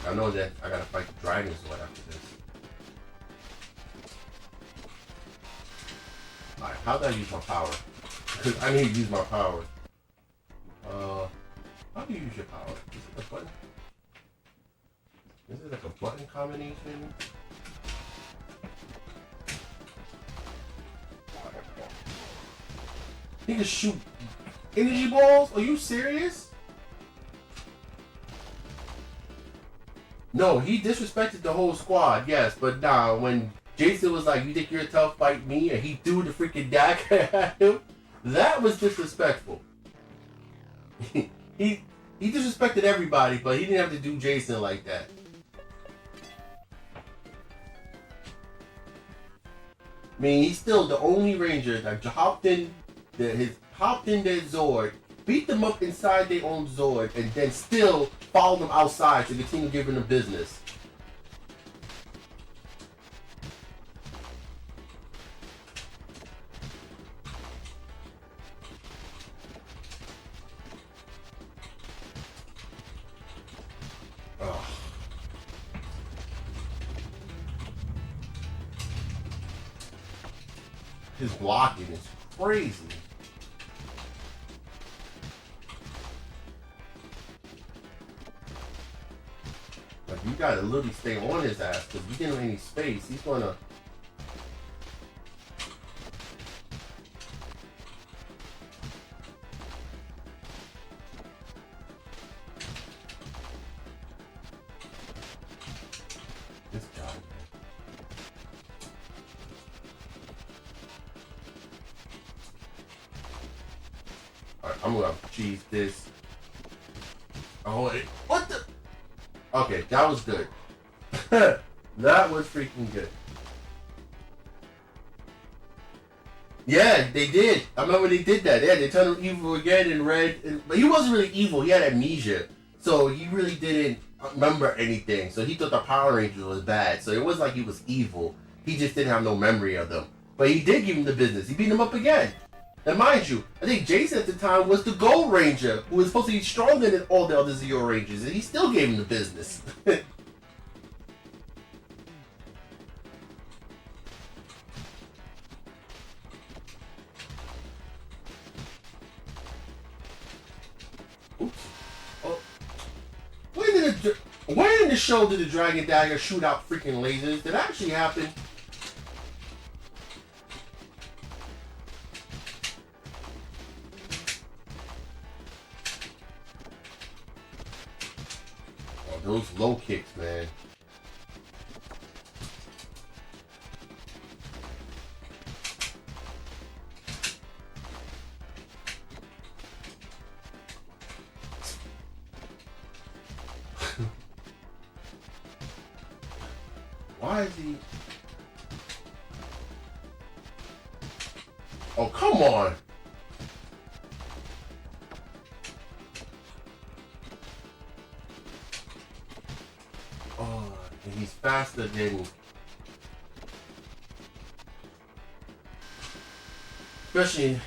I know that I gotta fight the dragons or what after this. Alright, how do I use my power? Because I need to use my power. How do you use your power? Is it a button? Is it like a button combination? He can shoot energy balls? Are you serious? No, he disrespected the whole squad, yes, but nah, when Jason was like, you think you're tough, fight me, and he threw the freaking dagger at him, that was disrespectful. He disrespected everybody, but he didn't have to do Jason like that. I mean, he's still the only ranger that hopped in their Zord, beat them up inside their own Zord, and then still followed them outside to continue giving them business. Ugh. His blocking is crazy. Like, you gotta literally stay on his ass, because if you give him any space, he's gonna... This guy, man. Alright, I'm gonna cheese this. Oh, wait. What the? Okay, that was good. That was freaking good. Yeah, they did. I remember they did that. Yeah, they turned him evil again in Red. But he wasn't really evil. He had amnesia. So he really didn't remember anything. So he thought the Power Ranger was bad. So it was like he was evil. He just didn't have no memory of them. But he did give him the business. He beat him up again. And mind you, I think Jason at the time was the Gold Ranger, who was supposed to be stronger than all the other Zeo Rangers. And he still gave him the business. Oops. Oh. When in the show did the Dragon Dagger shoot out freaking lasers? Did that actually happen? Oh, those low kicks, man. Why is he... Oh, come on! Oh, and he's faster than... Especially...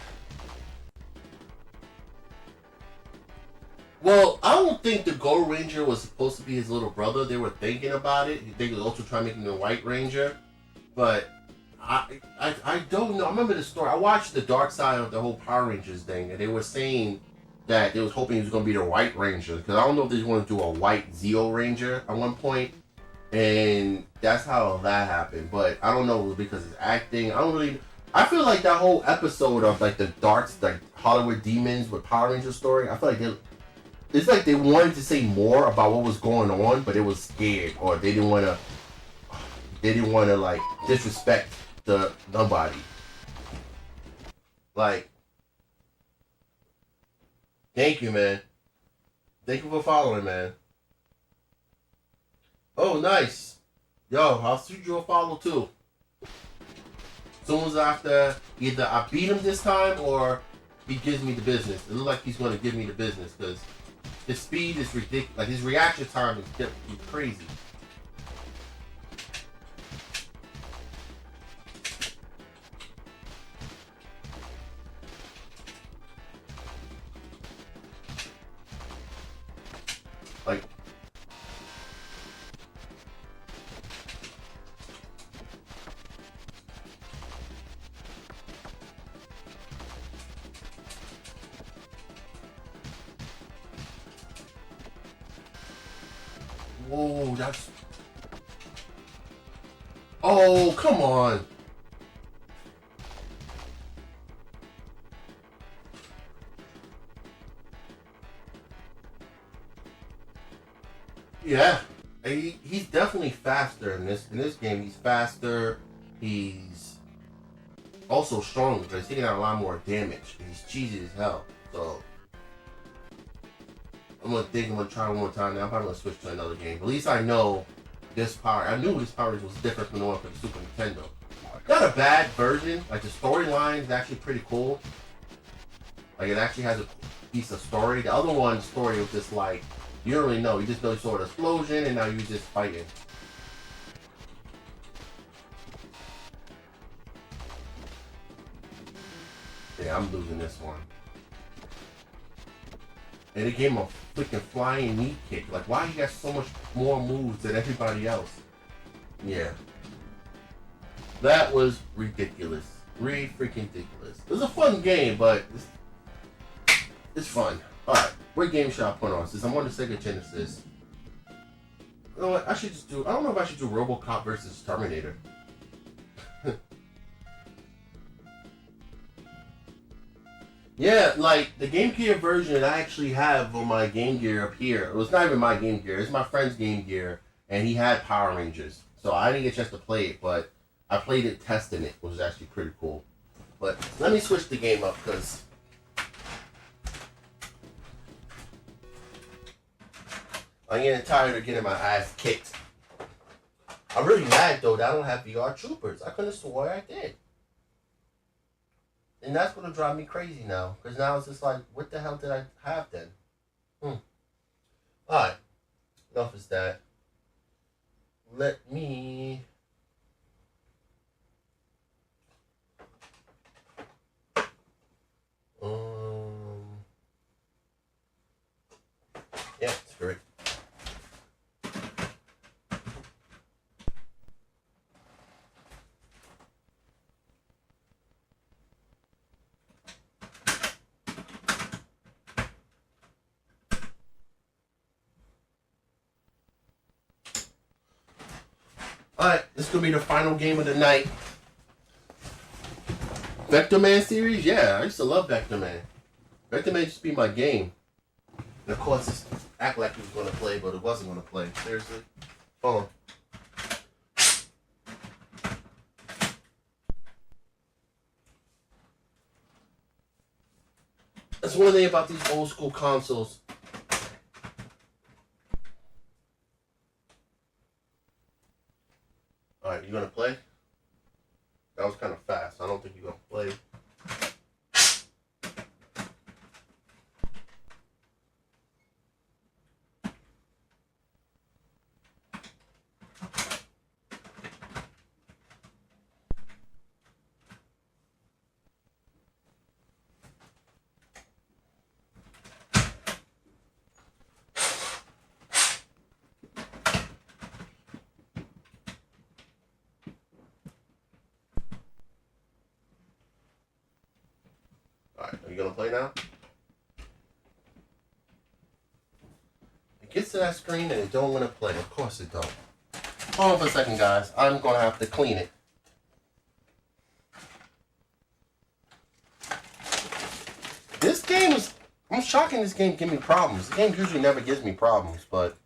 Well, I don't think the Gold Ranger was supposed to be his little brother. They were thinking about it. They were also trying to make him the White Ranger. But I don't know. I remember the story. I watched the dark side of the whole Power Rangers thing, and they were saying that they was hoping he was going to be the White Ranger. Because I don't know if they want to do a White Zeo Ranger at one point. And that's how that happened. But I don't know if it was because it's acting. I don't really... I feel like that whole episode of like the darks, like Hollywood Demons with Power Ranger story, I feel like it's like they wanted to say more about what was going on, but it was scared, or they didn't want to like disrespect nobody. Like, thank you, man. Thank you for following, man. Oh, nice. Yo, I'll shoot you a follow too. Soon as after either I beat him this time or he gives me the business. It looks like he's going to give me the business because his speed is ridiculous. Like his reaction time is crazy. Like, whoa, that's... Oh, come on. Yeah, he's definitely faster in this game. He's faster. He's also stronger because he's taking out a lot more damage. He's cheesy as hell. So I'm gonna try one more time. Now I'm probably gonna switch to another game. But at least I know this power. I knew this power was different from the one for the Super Nintendo. Not a bad version. Like the storyline is actually pretty cool. Like it actually has a piece of story. The other one's story was just like, you don't really know. You just know you saw an explosion and now you're just fighting. Yeah, I'm losing this one. And it gave him a freaking flying knee kick. Like, why he got so much more moves than everybody else? Yeah. That was ridiculous. Freaking ridiculous. It was a fun game, but it's fun. Alright, what game should I put on? Since I'm on the Sega Genesis. You know what? I don't know if I should do RoboCop versus Terminator. Yeah, like the Game Gear version I actually have on my Game Gear up here. It was not even my Game Gear. It's my friend's Game Gear, and he had Power Rangers. So I didn't get a chance to play it, but I played it testing it, which was actually pretty cool. But let me switch the game up because I'm getting tired of getting my ass kicked. I'm really mad though that I don't have VR Troopers. I could have swore I did. And that's gonna drive me crazy now. Because now it's just like, what the hell did I have then? Alright. Enough is that. Let me... Yeah, it's great. Alright, this is going to be the final game of the night. Vector Man series? Yeah, I used to love Vector Man. Vector Man used to be my game. And of course, it's act like he was going to play, but it wasn't going to play. Seriously? Hold on. That's one thing about these old school consoles. Alright, you gonna play? That was kind of fast. I don't think you're gonna play. Alright, are you gonna play now? It gets to that screen and it don't want to play. Of course it don't. Hold on for a second, guys. I'm gonna have to clean it. This game is... I'm shocking this game give me problems. The game usually never gives me problems, but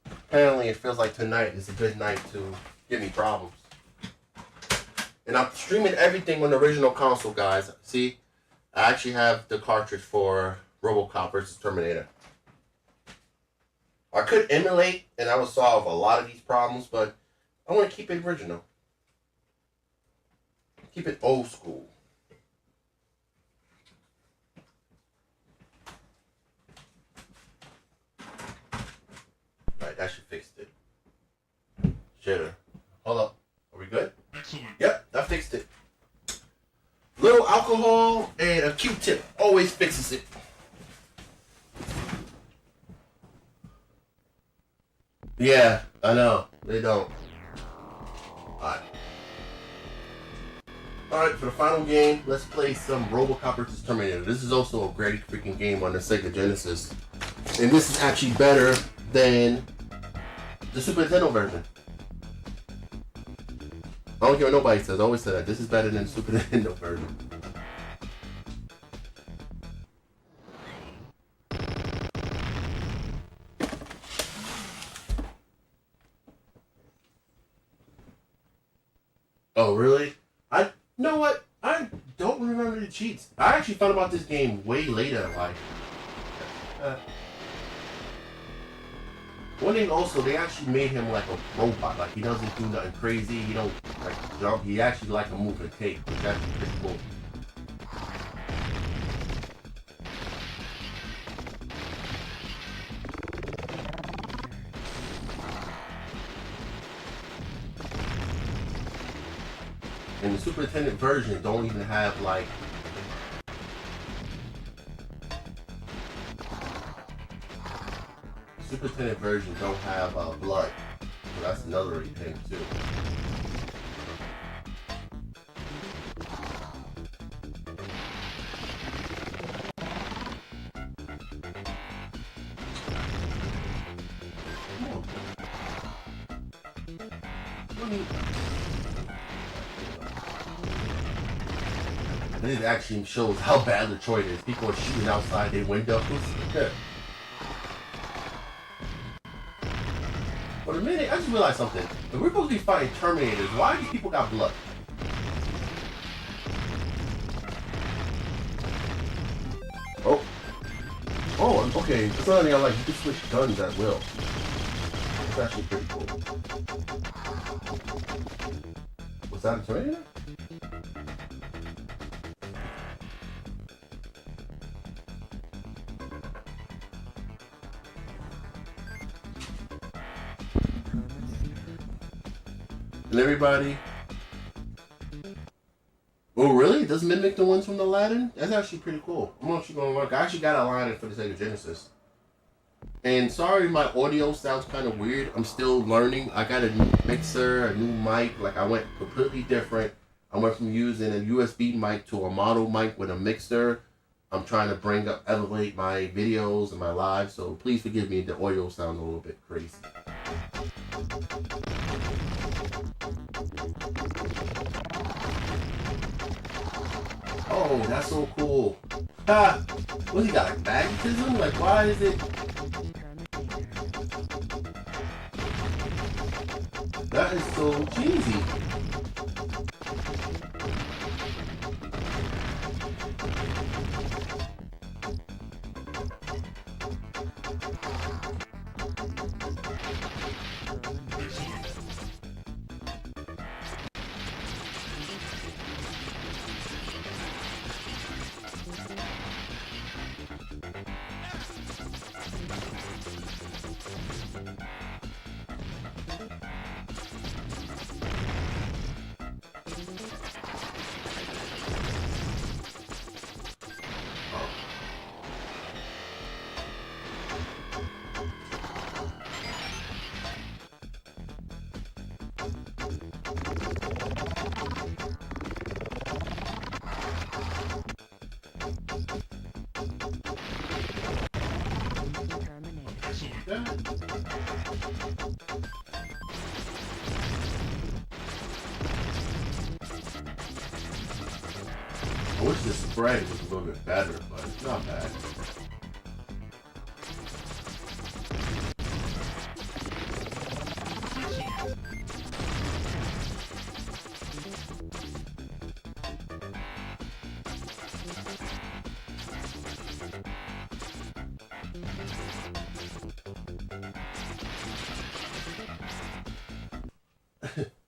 apparently it feels like tonight is a good night to give me problems. And I'm streaming everything on the original console, guys. See? I actually have the cartridge for RoboCop versus Terminator. I could emulate and I would solve a lot of these problems, but I want to keep it original. Keep it old school. Alright, that should fix it. Should. Hold up. Are we good? Excellent. Yep, that fixed it. Little alcohol and a Q-tip always fixes it. Yeah, I know. They don't. Alright. Alright, for the final game, let's play some RoboCop vs. Terminator. This is also a great freaking game on the Sega Genesis. And this is actually better than the Super Nintendo version. I don't care what nobody says. I always say that. This is better than the Super Nintendo version. Oh, really? You know what? I don't remember the cheats. I actually found about this game way later in life. One thing also, they actually made him like a robot. Like, he doesn't do nothing crazy. He don't, like, jump. He actually like a move and take, which is actually pretty cool. And the Super Nintendo version don't even have like Super Nintendo version don't have blood. So that's another thing too. This actually shows how bad Detroit is. People are shooting outside their windows. Yeah. For a minute, I just realized something. If we're supposed to be fighting Terminators, why do these people got blood? Oh. Oh, okay. It's not anything I like. You can switch guns at will. It's actually pretty cool. Was that a Terminator? And everybody. Oh, really? It does mimic the ones from the Aladdin? That's actually pretty cool. I'm actually going to look. I actually got Aladdin for the Sega Genesis. And sorry, my audio sounds kind of weird. I'm still learning. I got a new mixer, a new mic. Like, I went completely different. I went from using a USB mic to a model mic with a mixer. I'm trying to elevate my videos and my lives. So please forgive me if the audio sounds a little bit crazy. Oh, that's so cool. Ah, what, he got like magnetism? Like, why is it? That is so cheesy. I wish the spread was a little bit better, but it's not bad.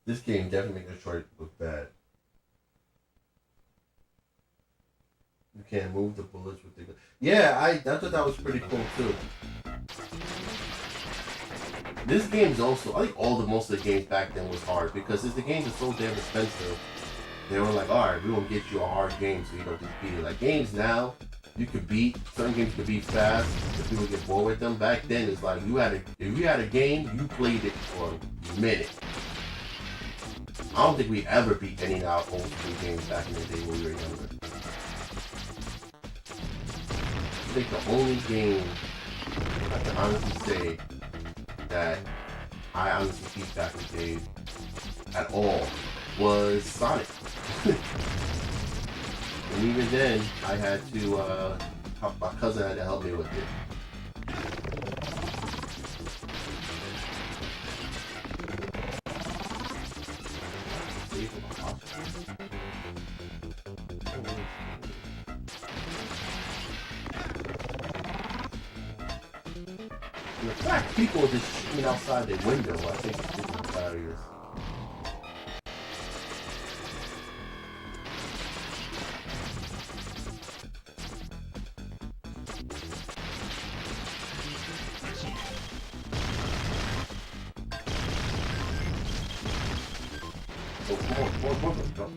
This game definitely makes Detroit look bad. You can't move the bullets with the gun. Yeah, I thought that was pretty cool too. This game's also, I think most of the games back then was hard because the games are so damn expensive. They were like, alright, we gonna get you a hard game so you don't just beat it. Like games now, you could beat, certain games could beat fast if people get bored with them. Back then it's like if you had a game, you played it for a minute. I don't think we ever beat any of our old school games back in the day when we were younger. I think the only game I can honestly say that I honestly beat back in the day at all was Sonic. And even then, I had to, my cousin had to help me with it. And the fact people just shooting outside their window, I think is hilarious. Go.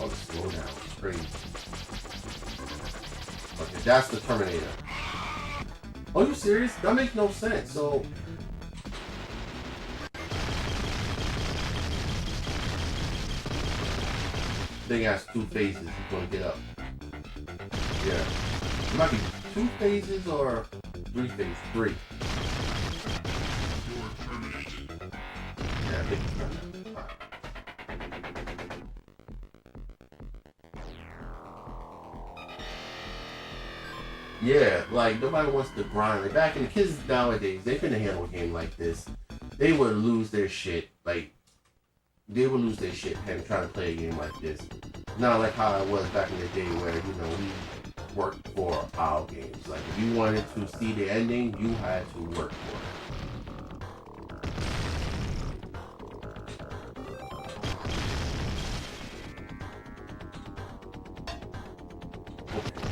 Oh, slow down. It's crazy. Okay, that's the Terminator. Are you serious? That makes no sense. So... thing has two phases. He's gonna get up. Yeah. It might be 2 phases or 3 phases. 3. Yeah, I think it's done. Right. Yeah, like nobody wants to grind. Like back in the kids nowadays, they couldn't handle a game like this. They would lose their shit. Like they would lose their shit and trying to play a game like this. Not like how it was back in the day where, you know, we worked for our games. Like if you wanted to see the ending, you had to work for it. Okay.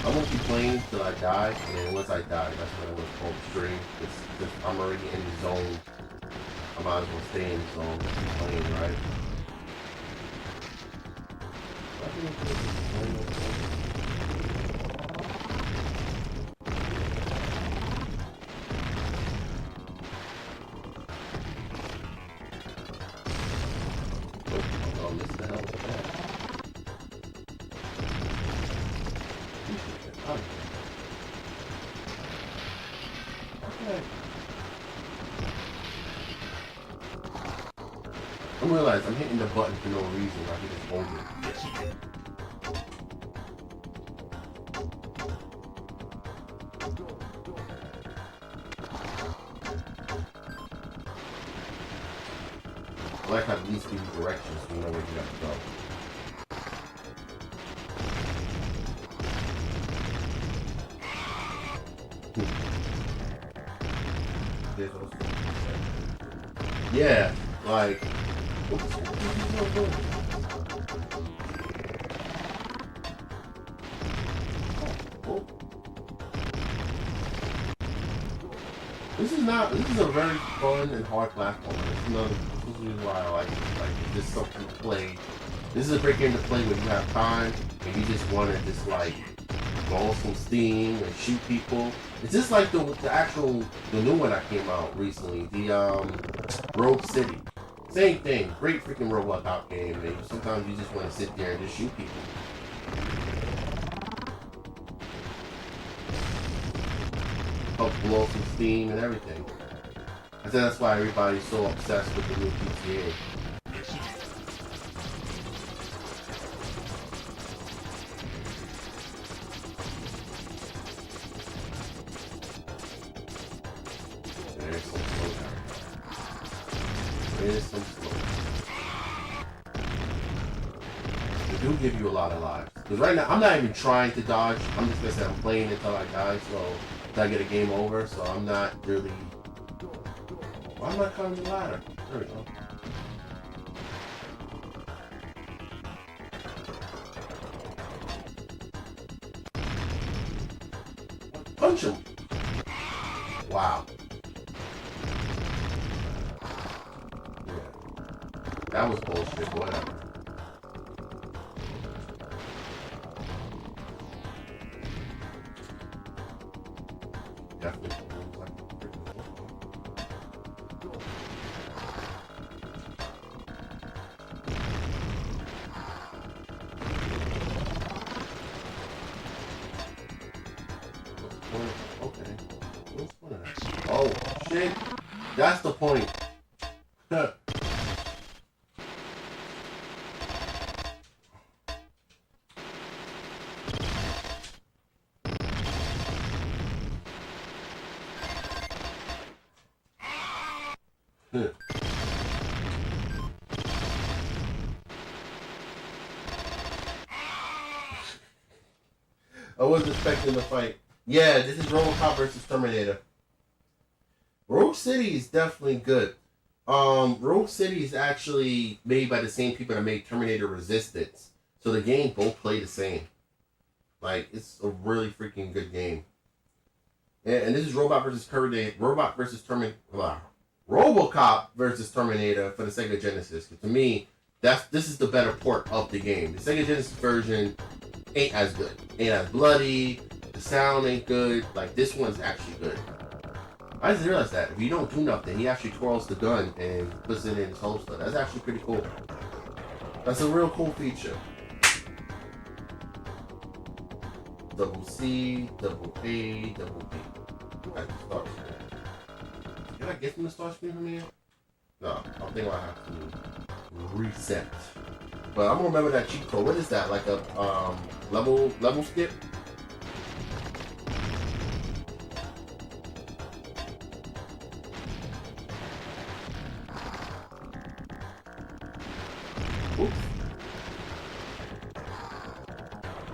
I won't be playing till I die, and then once I die, that's when I will pull the stream. Because I'm already in the zone. I might as well stay in the zone. Keep playing, right? Oh, I missed the hell with that. Okay. I realize I'm hitting the button for no reason. I can just hold it. I like how at least give you directions so you know where you have to go. Yeah, like. This is a very fun and hard platform. This is why I like it. Like, this is something to play. This is a great game to play when you have time and you just want to just like go on some Steam and shoot people. It's just like the new one that came out recently, the Rogue City. Same thing, great freaking robocop game, and sometimes you just want to sit there and just shoot people. Help blow some steam and everything. I think that's why everybody's so obsessed with the new GTA. There's some slowdown. There's some slowdown. They do give you a lot of lives. Because right now, I'm not even trying to dodge. I'm just going to say I'm playing until I die, so until I get a game over, so I'm not really... Why am I climbing the ladder? There we go. Punch him! Wow. Yeah. That was bullshit, whatever. Definitely. Okay. Oh, shit. That's the point. I wasn't expecting the fight. Yeah, this is Robocop versus Terminator. Rogue City is definitely good. Rogue City is actually made by the same people that made Terminator Resistance. So the game both play the same. Like, it's a really freaking good game. And this is Robocop versus Terminator for the Sega Genesis. To me, this is the better port of the game. The Sega Genesis version ain't as good. Ain't as bloody. The sound ain't good. Like, this one's actually good. I just realized that if you don't do nothing, he actually twirls the gun and puts it in his holster. That's actually pretty cool. That's a real cool feature. Double C, double A, double B. At the start screen. Can I get from the start screen from here? No, I think I have to reset. But I'm gonna remember that cheat code. What is that? Like a level skip? Oops.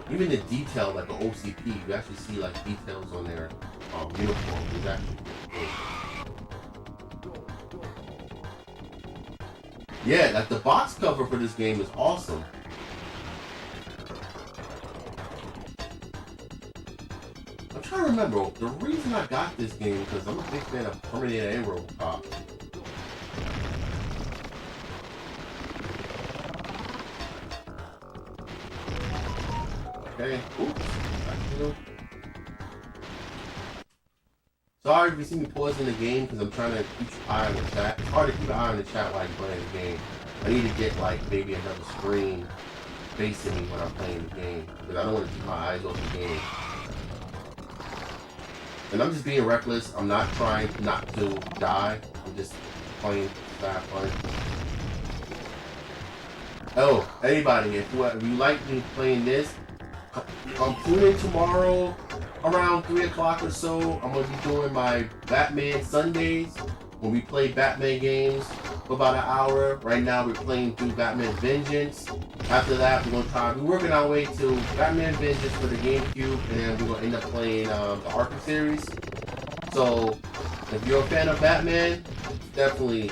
Even the detail, like an OCP, you actually see like details on their uniform. It's actually cool. Yeah, like the box cover for this game is awesome. remember the reason I got this game because I'm a big fan of Terminator and Robocop. Okay. Oops. Sorry if you see me pausing the game because I'm trying to keep an eye on the chat. It's hard to keep an eye on the chat while you're playing the game. I need to get like maybe another screen facing me when I'm playing the game because I don't want to keep my eyes off the game. And I'm just being reckless. I'm not trying not to die. I'm just playing to have fun. Oh, anybody, if you like me playing this, tune in tomorrow around 3 o'clock or so. I'm going to be doing my Batman Sundays when we play Batman games for about an hour. Right now we're playing through Batman Vengeance. After that, we're working our way to Batman Vengeance for the GameCube, and then we're going to end up playing the Arkham series. So, if you're a fan of Batman, definitely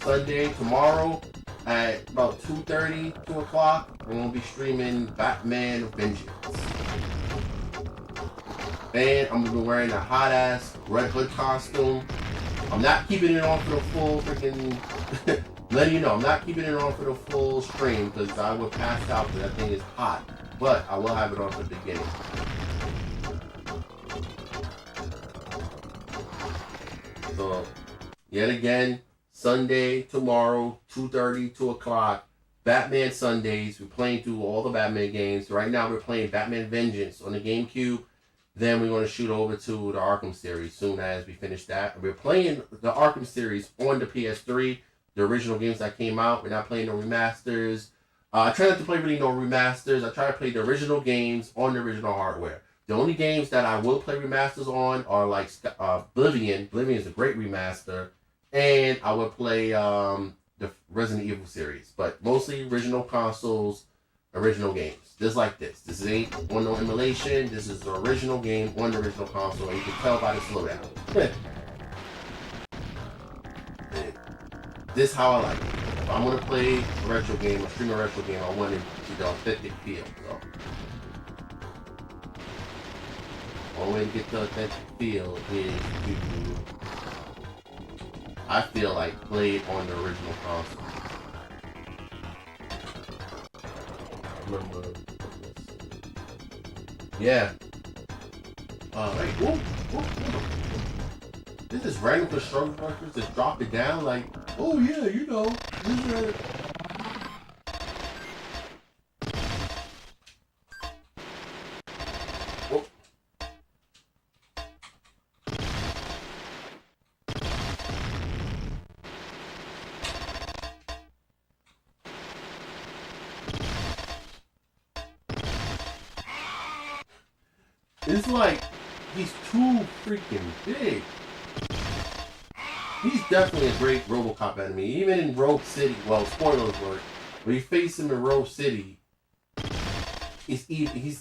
Sunday, tomorrow, at about 2:30, 2 o'clock, we're going to be streaming Batman Vengeance. And I'm going to be wearing a hot-ass Red Hood costume. I'm not keeping it on for the full freaking... letting you know, I'm not keeping it on for the full stream because I will pass out because that thing is hot. But I will have it on for the beginning. So, yet again, Sunday, tomorrow, 2:30, 2 o'clock, Batman Sundays. We're playing through all the Batman games. Right now we're playing Batman Vengeance on the GameCube. Then we're going to shoot over to the Arkham series soon as we finish that. We're playing the Arkham series on the PS3. The original games that came out. We're not playing no remasters. I try not to play really no remasters. I try to play the original games on the original hardware. The only games that I will play remasters on are like Oblivion. Oblivion is a great remaster. And I would play the Resident Evil series. But mostly original consoles, original games. Just like this. This ain't on no emulation. This is the original game on the original console. And you can tell by the slowdown. This is how I like it. If I'm going to play a retro game, a stream a retro game, I want it to the authentic feel. So, the only way to get the authentic feel is to, I feel like, play it on the original console. Remember, yeah. Right. Ooh, ooh, ooh. This is random construction workers just drop it down like, oh yeah, you know, this is oh. It's like he's too freaking big. He's definitely a great RoboCop enemy. Even in Rogue City, well, spoilers work. When you face him in Rogue City, he's even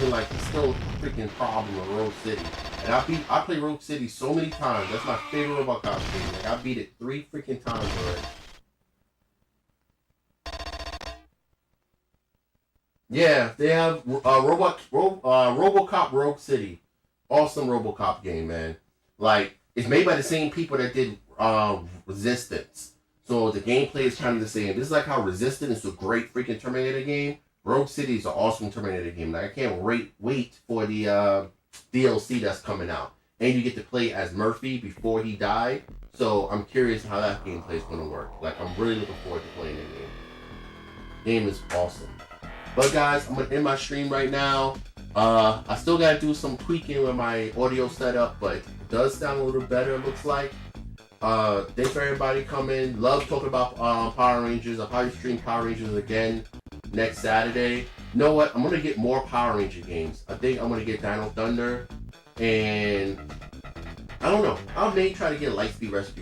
like he's still a freaking problem in Rogue City. And I play Rogue City so many times. That's my favorite RoboCop game. Like I beat it 3 freaking times already. Yeah, they have RoboCop Rogue City. Awesome RoboCop game, man. Like, it's made by the same people that did Resistance. So the gameplay is kind of the same. This is like how Resistance is a great freaking Terminator game. Rogue City is an awesome Terminator game. Like, I can't wait for the DLC that's coming out. And you get to play as Murphy before he died. So I'm curious how that gameplay is going to work. Like, I'm really looking forward to playing that game. Game is awesome. But guys, I'm going to end my stream right now. I still got to do some tweaking with my audio setup, but it does sound a little better, it looks like. Thanks for everybody coming. Love talking about Power Rangers. I'll probably stream Power Rangers again next Saturday. You know what? I'm going to get more Power Ranger games. I think I'm going to get Dino Thunder. And I don't know. I may try to get Lightspeed Rescue.